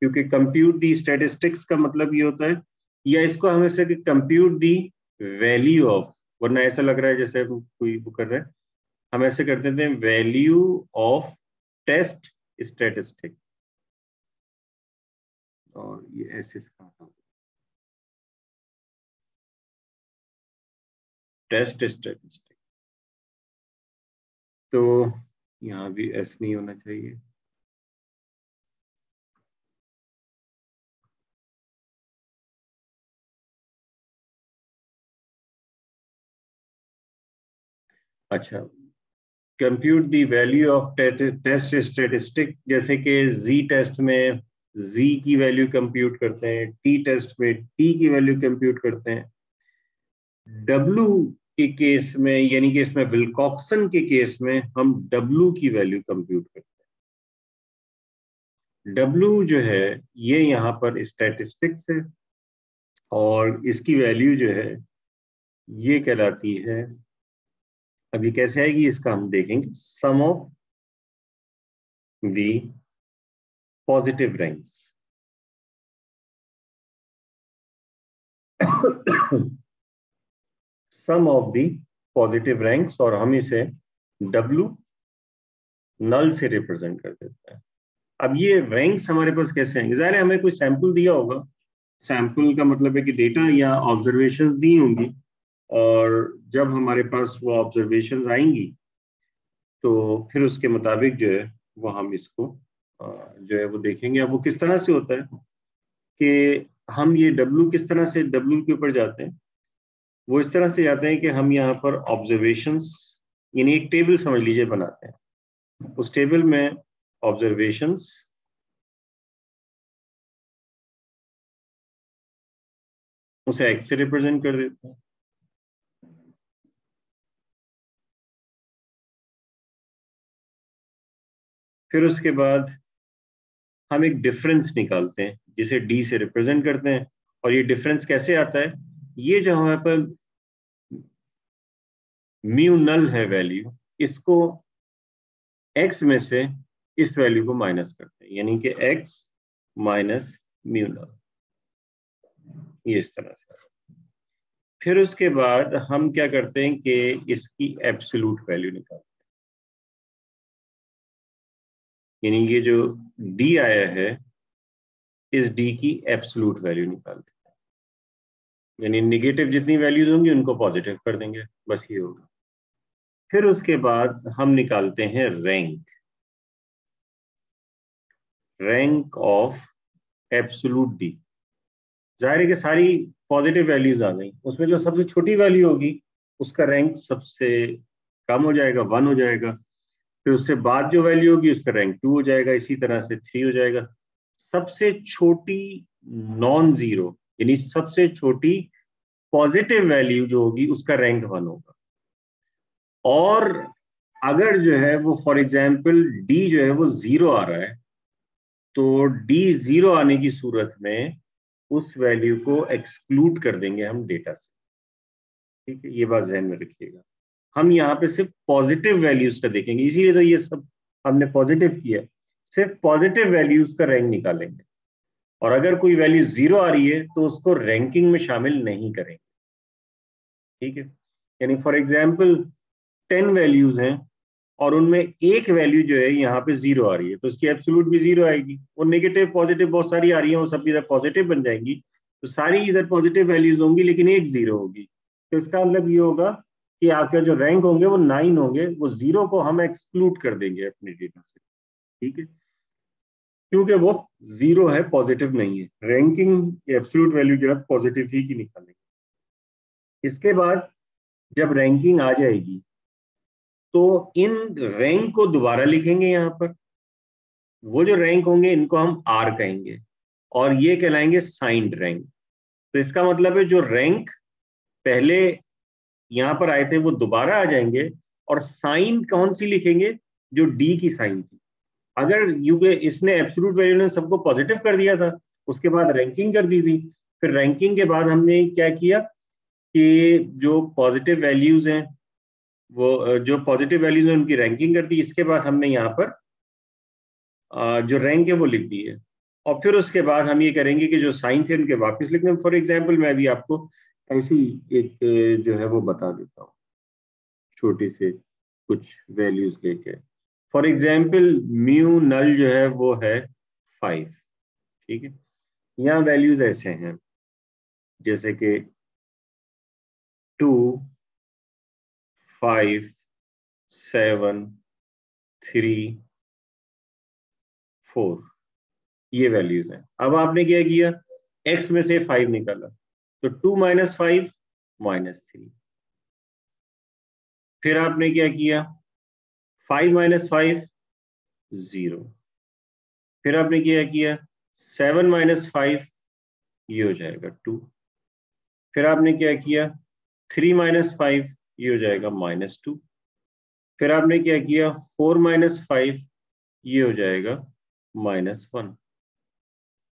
क्योंकि कंप्यूट दी स्टैटिस्टिक्स का मतलब ये होता है, या इसको हम ऐसे कि कंप्यूट दी वैल्यू ऑफ, वरना ऐसा लग रहा है जैसे कोई वो कर रहे हैं, हम ऐसे कर देते हैं वैल्यू ऑफ टेस्ट स्टैटिस्टिक, और ये ऐसे टेस्ट स्टैटिस्टिक। तो यहाँ भी एस नहीं होना चाहिए। अच्छा, compute the value of test statistic, जैसे कि जी टेस्ट में जी की वैल्यू कंप्यूट करते हैं, टी टेस्ट में टी की वैल्यू कंप्यूट करते हैं। डब्ल्यू के केस में, यानी कि इसमें विल्कॉक्सन के केस में हम W की वैल्यू कंप्यूट करते हैं। W जो है ये यहाँ पर स्टैटिस्टिक्स है और इसकी वैल्यू जो है ये कहलाती है, अभी कैसे आएगी इसका हम देखेंगे, sum of the positive ranks. Sum of the positive ranks, और हम इसे W नल से रिप्रेजेंट कर देते हैं। अब ये रैंक्स हमारे पास कैसे आएंगे? ज़ाहिर है हमें कोई सैंपल दिया होगा, सैंपल का मतलब है कि डेटा या ऑब्जर्वेशंस दी होंगी, और जब हमारे पास वो ऑब्जर्वेशंस आएंगी तो फिर उसके मुताबिक जो है वो हम इसको जो है वो देखेंगे। अब वो किस तरह से होता है कि हम ये W किस तरह से W के ऊपर जाते हैं, वो इस तरह से जाते हैं कि हम यहाँ पर ऑब्जर्वेशंस यानी एक टेबल समझ लीजिए बनाते हैं। उस टेबल में ऑब्जर्वेशंस उसे X से रिप्रेजेंट कर देते हैं। फिर उसके बाद हम एक डिफरेंस निकालते हैं जिसे D से रिप्रेजेंट करते हैं। और ये डिफरेंस कैसे आता है? ये जो हमारे पर म्यू नल है वैल्यू, इसको X में से इस वैल्यू को माइनस करते हैं, यानी कि X माइनस म्यू नल, ये इस तरह से। फिर उसके बाद हम क्या करते हैं कि इसकी एब्सोल्यूट वैल्यू निकालते हैं, यानी ये जो D आया है इस D की एब्सोल्यूट वैल्यू निकाल देते हैं, यानी नेगेटिव जितनी वैल्यूज होंगी उनको पॉजिटिव कर देंगे, बस ये होगा। फिर उसके बाद हम निकालते हैं रैंक ऑफ एब्सोल्यूट D। जाहिर है कि सारी पॉजिटिव वैल्यूज आ गई, उसमें जो सबसे छोटी वैल्यू होगी उसका रैंक सबसे कम हो जाएगा, 1 हो जाएगा। फिर उससे बाद जो वैल्यू होगी उसका रैंक 2 हो जाएगा, इसी तरह से 3 हो जाएगा। सबसे छोटी नॉन जीरो यानी सबसे छोटी पॉजिटिव वैल्यू जो होगी उसका रैंक 1 होगा। और अगर जो है वो फॉर एग्जाम्पल D जो है वो 0 आ रहा है, तो D 0 आने की सूरत में उस वैल्यू को एक्सक्लूड कर देंगे हम डेटा से। ठीक है, ये बात ध्यान में रखिएगा। हम यहाँ पे सिर्फ पॉजिटिव वैल्यूज का देखेंगे, इसीलिए तो ये सब हमने पॉजिटिव किया, सिर्फ पॉजिटिव वैल्यूज का रैंक निकालेंगे। और अगर कोई वैल्यू 0 आ रही है तो उसको रैंकिंग में शामिल नहीं करेंगे। ठीक है, यानी फॉर एग्जाम्पल 10 वैल्यूज हैं और उनमें एक वैल्यू जो है यहाँ पे 0 आ रही है, तो उसकी एब्सोल्यूट भी 0 आएगी। और नेगेटिव पॉजिटिव बहुत सारी आ रही है, वो सब इधर पॉजिटिव बन जाएंगी, तो सारी इधर पॉजिटिव वैल्यूज होंगी लेकिन एक 0 होगी। तो इसका मतलब ये होगा कि आपके जो रैंक होंगे वो 9 होंगे, वो 0 को हम एक्सक्लूड कर देंगे अपने डेटा से। ठीक है, क्योंकि वो 0 है, पॉजिटिव नहीं है। रैंकिंग एब्सोल्यूट वैल्यू जो है पॉजिटिव ही की निकालेंगे। इसके बाद जब रैंकिंग आ जाएगी तो इन रैंक को दोबारा लिखेंगे यहाँ पर। वो जो रैंक होंगे इनको हम R कहेंगे और ये कहलाएंगे साइंड रैंक। तो इसका मतलब है जो रैंक पहले यहाँ पर आए थे वो दोबारा आ जाएंगे, और साइन कौन सी लिखेंगे? जो D की साइन थी। अगर यूके इसने एब्सोल्यूट वैल्यू ने सबको पॉजिटिव कर दिया था, उसके बाद रैंकिंग कर दी थी। फिर रैंकिंग के बाद हमने क्या किया कि जो पॉजिटिव वैल्यूज हैं वो जो पॉजिटिव वैल्यूज हैं उनकी रैंकिंग कर दी। इसके बाद हमने यहाँ पर जो रैंक है वो लिख दी है, और फिर उसके बाद हम ये करेंगे कि जो साइन थे उनके वापस लिख दें। फॉर एग्जाम्पल मैं अभी आपको ऐसी एक जो है वो बता देता हूँ, छोटी से कुछ वैल्यूज लेके। फॉर एग्जाम्पल म्यू नल जो है वो है 5। ठीक है, यहाँ वैल्यूज ऐसे हैं जैसे कि 2, 5, 7, 3, 4, ये वैल्यूज हैं। अब आपने क्या किया, x में से 5 निकाला, तो 2 - 5 -3। फिर आपने क्या किया, 5 - 5 0। फिर आपने क्या किया, 7 - 5 ये हो जाएगा 2। फिर आपने क्या किया, 3 - 5 ये हो जाएगा -2। फिर आपने क्या किया, 4 - 5 ये हो जाएगा -1।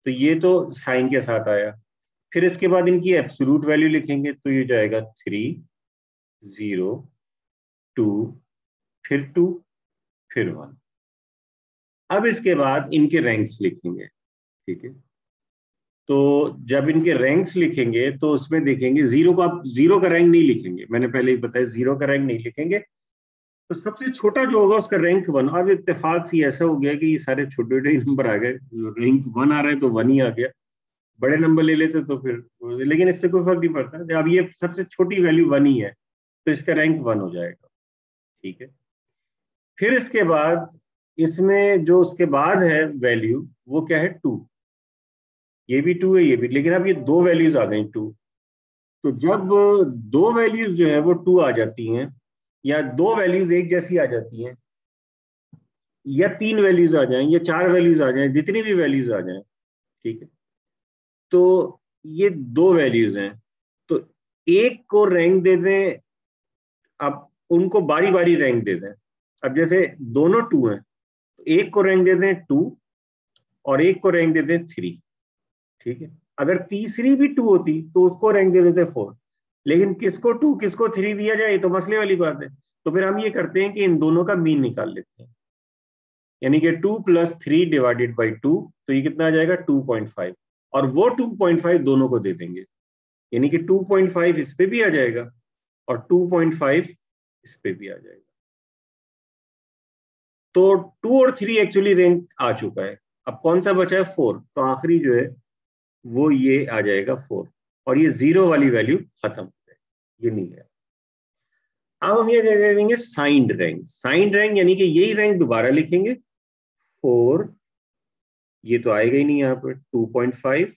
तो ये तो साइन के साथ आया। फिर इसके बाद इनकी एब्सोल्यूट वैल्यू लिखेंगे तो ये हो जाएगा 3, 0, 2, फिर 2, फिर 1। अब इसके बाद इनके रैंक्स लिखेंगे, ठीक है। तो जब इनके रैंक्स लिखेंगे तो उसमें देखेंगे जीरो का, जीरो का रैंक नहीं लिखेंगे, मैंने पहले ही बताया जीरो का रैंक नहीं लिखेंगे। तो सबसे छोटा जो होगा उसका रैंक 1। अब इत्तेफाक से ऐसा हो गया कि ये सारे छोटे छोटे ही नंबर आ गए, रैंक 1 आ रहा है तो 1 ही आ गया, बड़े नंबर ले लेते तो फिर, लेकिन इससे कोई फर्क नहीं पड़ता। अब ये सबसे छोटी वैल्यू 1 ही है तो इसका रैंक 1 हो जाएगा, ठीक है। फिर इसके बाद इसमें जो उसके बाद है वैल्यू वो क्या है, 2। ये भी 2 है, ये भी, लेकिन अब ये दो वैल्यूज आ गई 2। तो जब दो वैल्यूज जो है वो 2 आ जाती हैं, या दो वैल्यूज एक जैसी आ जाती हैं, या 3 वैल्यूज आ जाएं, या 4 वैल्यूज आ जाएं, जितनी भी वैल्यूज आ जाएं, ठीक है। तो ये दो वैल्यूज हैं, तो एक को रैंक दे दें, अब उनको बारी बारी रैंक दे दें। अब जैसे दोनों 2 हैं तो एक को रैंक दे दें 2 और एक को रैंक दे दें 3, ठीक है। अगर तीसरी भी 2 होती तो उसको रैंक दे देते 4, लेकिन किसको 2 किसको 3 दिया जाए तो मसले वाली बात है। तो फिर हम ये करते हैं कि इन दोनों का मीन निकाल लेते हैं, यानी कि 2 + 3 / 2, तो ये कितना आ जाएगा 2.5, और वो 2.5 दोनों को दे देंगे, यानी कि 2.5 इस पे भी आ जाएगा और 2.5 इस पे भी आ जाएगा। तो 2 और 3 एक्चुअली रैंक आ चुका है। अब कौन सा बचा है, 4, तो आखिरी जो है वो ये आ जाएगा 4, और ये 0 वाली वैल्यू खत्म हो जाएगी, ये नहीं है। अब हम ये करेंगे साइंड रैंक। साइंड रैंक यानी कि यही रैंक दोबारा लिखेंगे, 4, ये तो आएगा ही नहीं यहाँ पर, 2.5,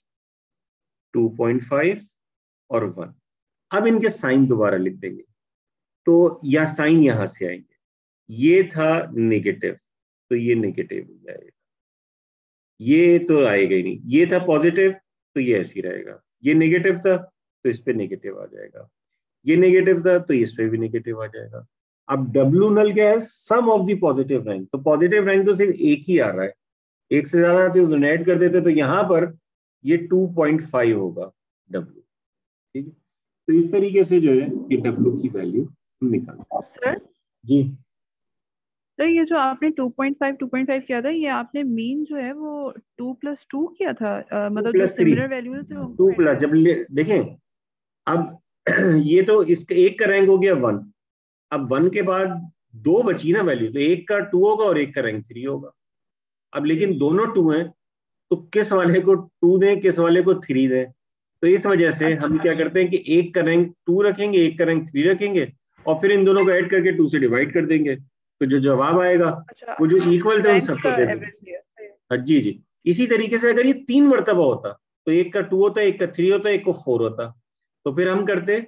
2.5 और 1। अब इनके साइन दोबारा लिख देंगे, तो या साइन यहां से आएंगे। ये था नेगेटिव तो ये नेगेटिव हो जाएगा, ये तो आएगा ही नहीं। ये था पॉजिटिव तो ये ऐसे ही रहेगा, ये नेगेटिव था तो इस पे नेगेटिव आ जाएगा, ये नेगेटिव था तो इस पे भी नेगेटिव आ जाएगा। अब डब्ल्यू नल क्या है, सम ऑफ द पॉजिटिव रैंक। तो पॉजिटिव रैंक तो सिर्फ एक ही आ रहा है, एक से ज्यादा आते तो ऐड कर देते, तो यहां पर ये 2.5 होगा डब्ल्यू, ठीक है। तो इस तरीके से जो है ये डब्ल्यू की वैल्यू निकालते हैं। सर जी तो ये जो आपने 2.5 किया था, ये आपने मीन जो है वो 2 + 2 किया था, 2 मतलब जो + 3, सिमिलर वैल्यूज है 2 प्लस, जब देखें अब ये तो इसका एक का रैंक हो गया 1, अब 1 के बाद दो बची ना वैल्यू, तो एक का 2 होगा और एक का रैंक 3 होगा। अब लेकिन दोनों 2 हैं तो किस वाले को 2 दें, किस वाले को 3 दें। तो इस वजह से हम क्या करते हैं कि एक का रैंक 2 रखेंगे, एक का रैंक 3 रखेंगे, और फिर इन दोनों को ऐड करके 2 से डिवाइड कर देंगे, तो जो जवाब आएगा वो जो इक्वल थे उन रैंक्स सबको का दे देंगे। एवरेज लिया, सही है। हाँ जी जी। इसी तरीके से अगर ये 3 मरतबा होता तो एक का 2 होता, एक का 3 होता, एक को 4 होता, तो फिर हम करते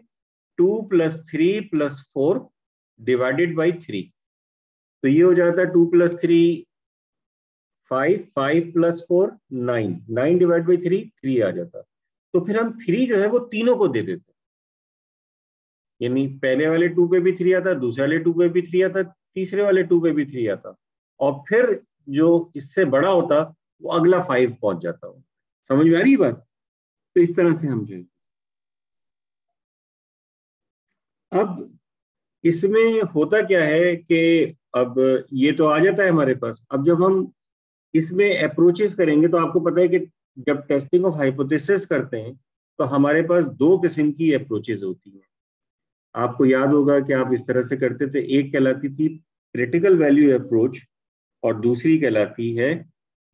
2 + 3 + 4 / 3। तो ये हो जाता 2 + 3 5, 5 + 4 9, 9 / 3 3 आ जाता। तो फिर हम 3 जो है वो तीनों को दे देते, यानी पहले वाले 2 पे भी 3 आता, दूसरे वाले 2 पे भी 3 आता, तीसरे वाले 2 पे भी 3 आता, और फिर जो इससे बड़ा होता वो अगला 5 पहुंच जाता हो। समझ में आ रही बात? तो इस तरह से हम जो, अब इसमें होता क्या है कि अब ये तो आ जाता है हमारे पास। अब जब हम इसमें अप्रोचेस करेंगे तो आपको पता है कि जब टेस्टिंग ऑफ हाइपोथेसिस करते हैं तो हमारे पास दो किस्म की अप्रोचेस होती हैं। आपको याद होगा कि आप इस तरह से करते थे, एक कहलाती थी क्रिटिकल वैल्यू अप्रोच और दूसरी कहलाती है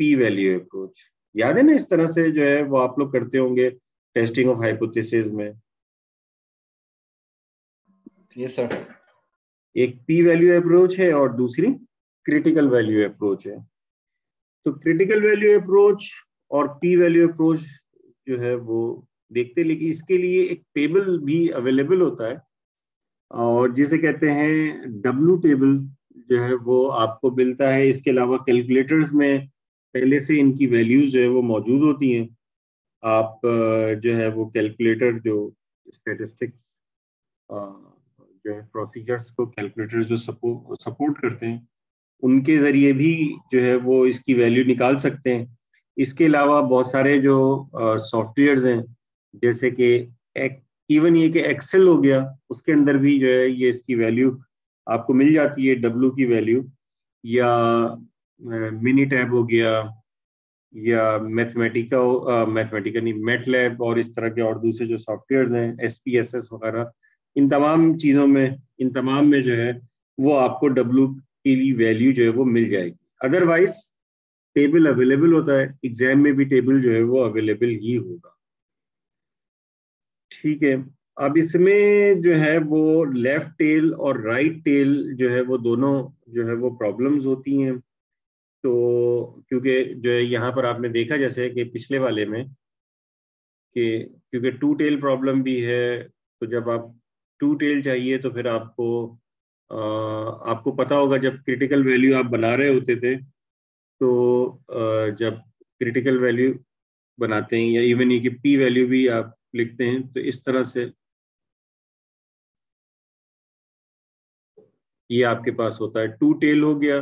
पी वैल्यू अप्रोच। याद है ना, इस तरह से जो है वो आप लोग करते होंगे टेस्टिंग ऑफ हाइपोथेसिस में। Yes sir. एक पी वैल्यू अप्रोच है और दूसरी क्रिटिकल वैल्यू अप्रोच है। तो क्रिटिकल वैल्यू अप्रोच और पी वैल्यू अप्रोच जो है वो देखते, लेकिन इसके लिए एक टेबल भी अवेलेबल होता है और जिसे कहते हैं डब्ल्यू टेबल, जो है वो आपको मिलता है। इसके अलावा कैलकुलेटर्स में पहले से इनकी वैल्यूज जो है वो मौजूद होती हैं। आप जो है वो कैलकुलेटर जो स्टैटिस्टिक्स जो है प्रोसीजर्स को कैलकुलेटर जो सपोर्ट करते हैं उनके जरिए भी जो है वो इसकी वैल्यू निकाल सकते हैं। इसके अलावा बहुत सारे जो सॉफ्टवेयर्स हैं जैसे कि इवन ये कि एक्सेल हो गया, उसके अंदर भी जो है ये इसकी वैल्यू आपको मिल जाती है, डब्ल्यू की वैल्यू, या मिनी टैब हो गया, या मैथमेटिका नहीं, मैटलैब और इस तरह के और दूसरे जो सॉफ्टवेयर्स हैं SPSS वगैरह, इन तमाम चीज़ों में, इन तमाम में जो है वो आपको डब्ल्यू के लिए वैल्यू जो है वो मिल जाएगी। अदरवाइज टेबल अवेलेबल होता है, एग्जाम में भी टेबल जो है वो अवेलेबल ही होगा। ठीक है, अब इसमें जो है वो लेफ्ट टेल और राइट टेल जो है वो दोनों जो है वो प्रॉब्लम्स होती हैं। तो क्योंकि जो है यहाँ पर आपने देखा जैसे कि पिछले वाले में कि क्योंकि टू टेल प्रॉब्लम भी है, तो जब आप टू टेल चाहिए तो फिर आपको पता होगा जब क्रिटिकल वैल्यू आप बना रहे होते थे, तो जब क्रिटिकल वैल्यू बनाते हैं या इवन ये कि पी वैल्यू भी आप लिखते हैं, तो इस तरह से ये आपके पास होता है, टू टेल हो गया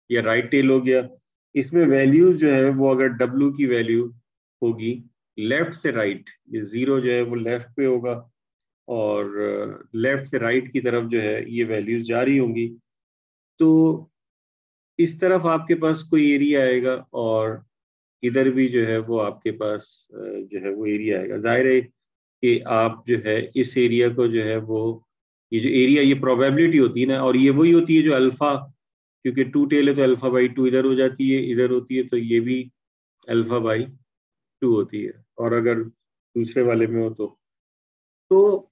या राइट टेल हो गया। इसमें वैल्यूज जो है वो अगर डब्ल्यू की वैल्यू होगी लेफ्ट से राइट, ये जीरो जो है वो लेफ्ट पे होगा और लेफ्ट से राइट की तरफ जो है ये वैल्यूज जारी होंगी, तो इस तरफ आपके पास कोई एरिया आएगा और इधर भी जो है वो आपके पास जो है वो एरिया आएगा। जाहिर है कि आप जो है इस एरिया को जो है वो, ये जो एरिया, ये प्रोबेबिलिटी होती है ना, और ये वही होती है जो अल्फा, क्योंकि टू टेल है तो अल्फा बाई टू इधर हो जाती है, इधर होती है, तो ये भी अल्फा बाई टू होती है। और अगर दूसरे वाले में हो तो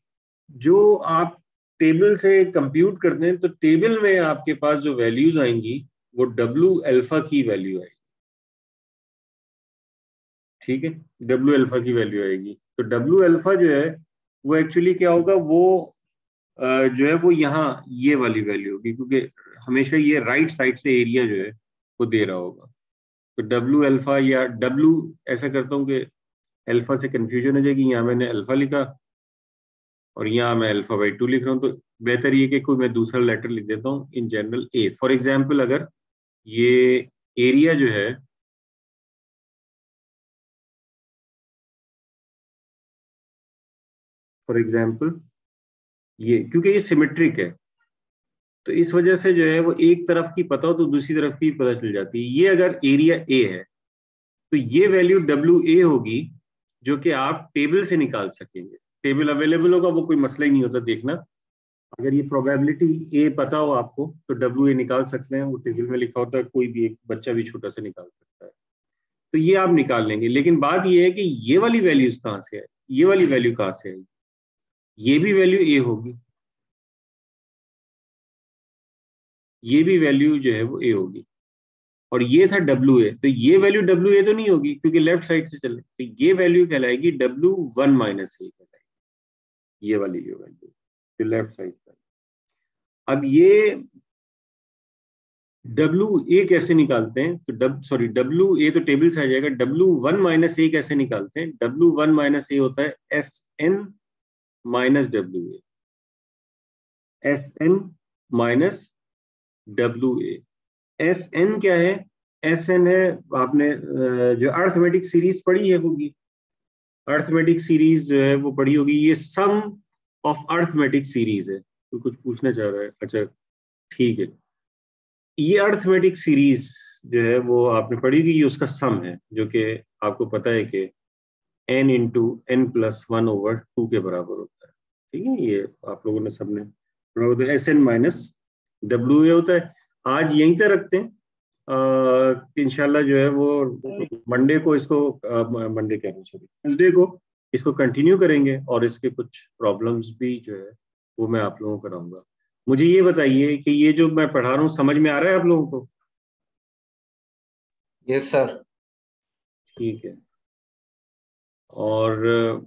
जो आप टेबल से कंप्यूट करते हैं, तो टेबल में आपके पास जो वैल्यूज आएंगी वो डब्ल्यू अल्फा की वैल्यू आएगी। ठीक है, डब्ल्यू अल्फा की वैल्यू आएगी। तो डब्ल्यू अल्फा जो है वो एक्चुअली क्या होगा, वो जो है वो यहाँ ये वाली वैल्यू होगी, क्योंकि हमेशा ये राइट साइड से एरिया जो है वो दे रहा होगा। तो डब्ल्यू अल्फा या डब्ल्यू, ऐसा करता हूँ कि अल्फा से कंफ्यूजन हो जाएगी, यहाँ मैंने अल्फा लिखा और यहाँ मैं अल्फा बाई टू लिख रहा हूँ, तो बेहतर ये कि कोई मैं दूसरा लेटर लिख देता हूँ, in general A. For example अगर ये एरिया जो है फॉर एग्जाम्पल ये, क्योंकि ये सिमेट्रिक है तो इस वजह से जो है वो एक तरफ की पता हो तो दूसरी तरफ की पता चल जाती है। ये अगर एरिया ए है तो ये वैल्यू डब्ल्यू ए होगी जो कि आप टेबल से निकाल सकेंगे। टेबल अवेलेबल होगा, वो कोई मसला ही नहीं होता देखना। अगर ये प्रोबेबिलिटी ए पता हो आपको तो डब्ल्यू ए निकाल सकते हैं, वो टेबल में लिखा होता है, कोई भी एक बच्चा भी छोटा सा निकाल सकता है, तो ये आप निकाल लेंगे। लेकिन बात ये है कि ये वाली वैल्यूज कहाँ से है, ये वाली वैल्यू कहाँ से है, ये भी वैल्यू ए होगी, ये भी वैल्यू जो है वो ए होगी, और ये था डब्ल्यू ए, तो ये वैल्यू डब्ल्यू ए तो नहीं होगी क्योंकि लेफ्ट साइड से चले, तो ये वैल्यू कहलाएगी डब्ल्यू वन माइनस ए कहलाएगी, ये वाली जो वैल्यू जो लेफ्ट साइड पर। अब ये डब्ल्यू ए कैसे निकालते हैं, तो डब्ल्यू ए तो टेबल से आ जाएगा, डब्ल्यू वन माइनस ए कैसे निकालते हैं, डब्ल्यू वन माइनस ए होता है S N minus W A, S N minus W A. S N क्या है, एस एन है, आपने जो अर्थमेटिक सीरीज पढ़ी है होगी, अर्थमेटिक सीरीज जो है वो पढ़ी होगी, ये सम ऑफ अर्थमेटिक सीरीज है। तो कुछ पूछना चाह रहा है, अच्छा ठीक है, ये अर्थमेटिक सीरीज जो है वो आपने पढ़ी होगी, ये उसका सम है, जो कि आपको पता है कि n into N plus one over two के बराबर होता है। ठीक है, ये आप लोगों ने सबने पढ़ा होता है, S N minus W A होता है। आज यहीं तक रखते हैं, इंशाल्लाह जो है वो मंडे को इसको मंडे कह रहा हूँ, सॉरी ट्यूसडे को इसको कंटिन्यू करेंगे और इसके कुछ प्रॉब्लम्स भी जो है वो मैं आप लोगों को कराऊंगा। मुझे ये बताइए कि ये जो मैं पढ़ा रहा हूँ समझ में आ रहा है आप लोगों को? Yes sir. ठीक है, और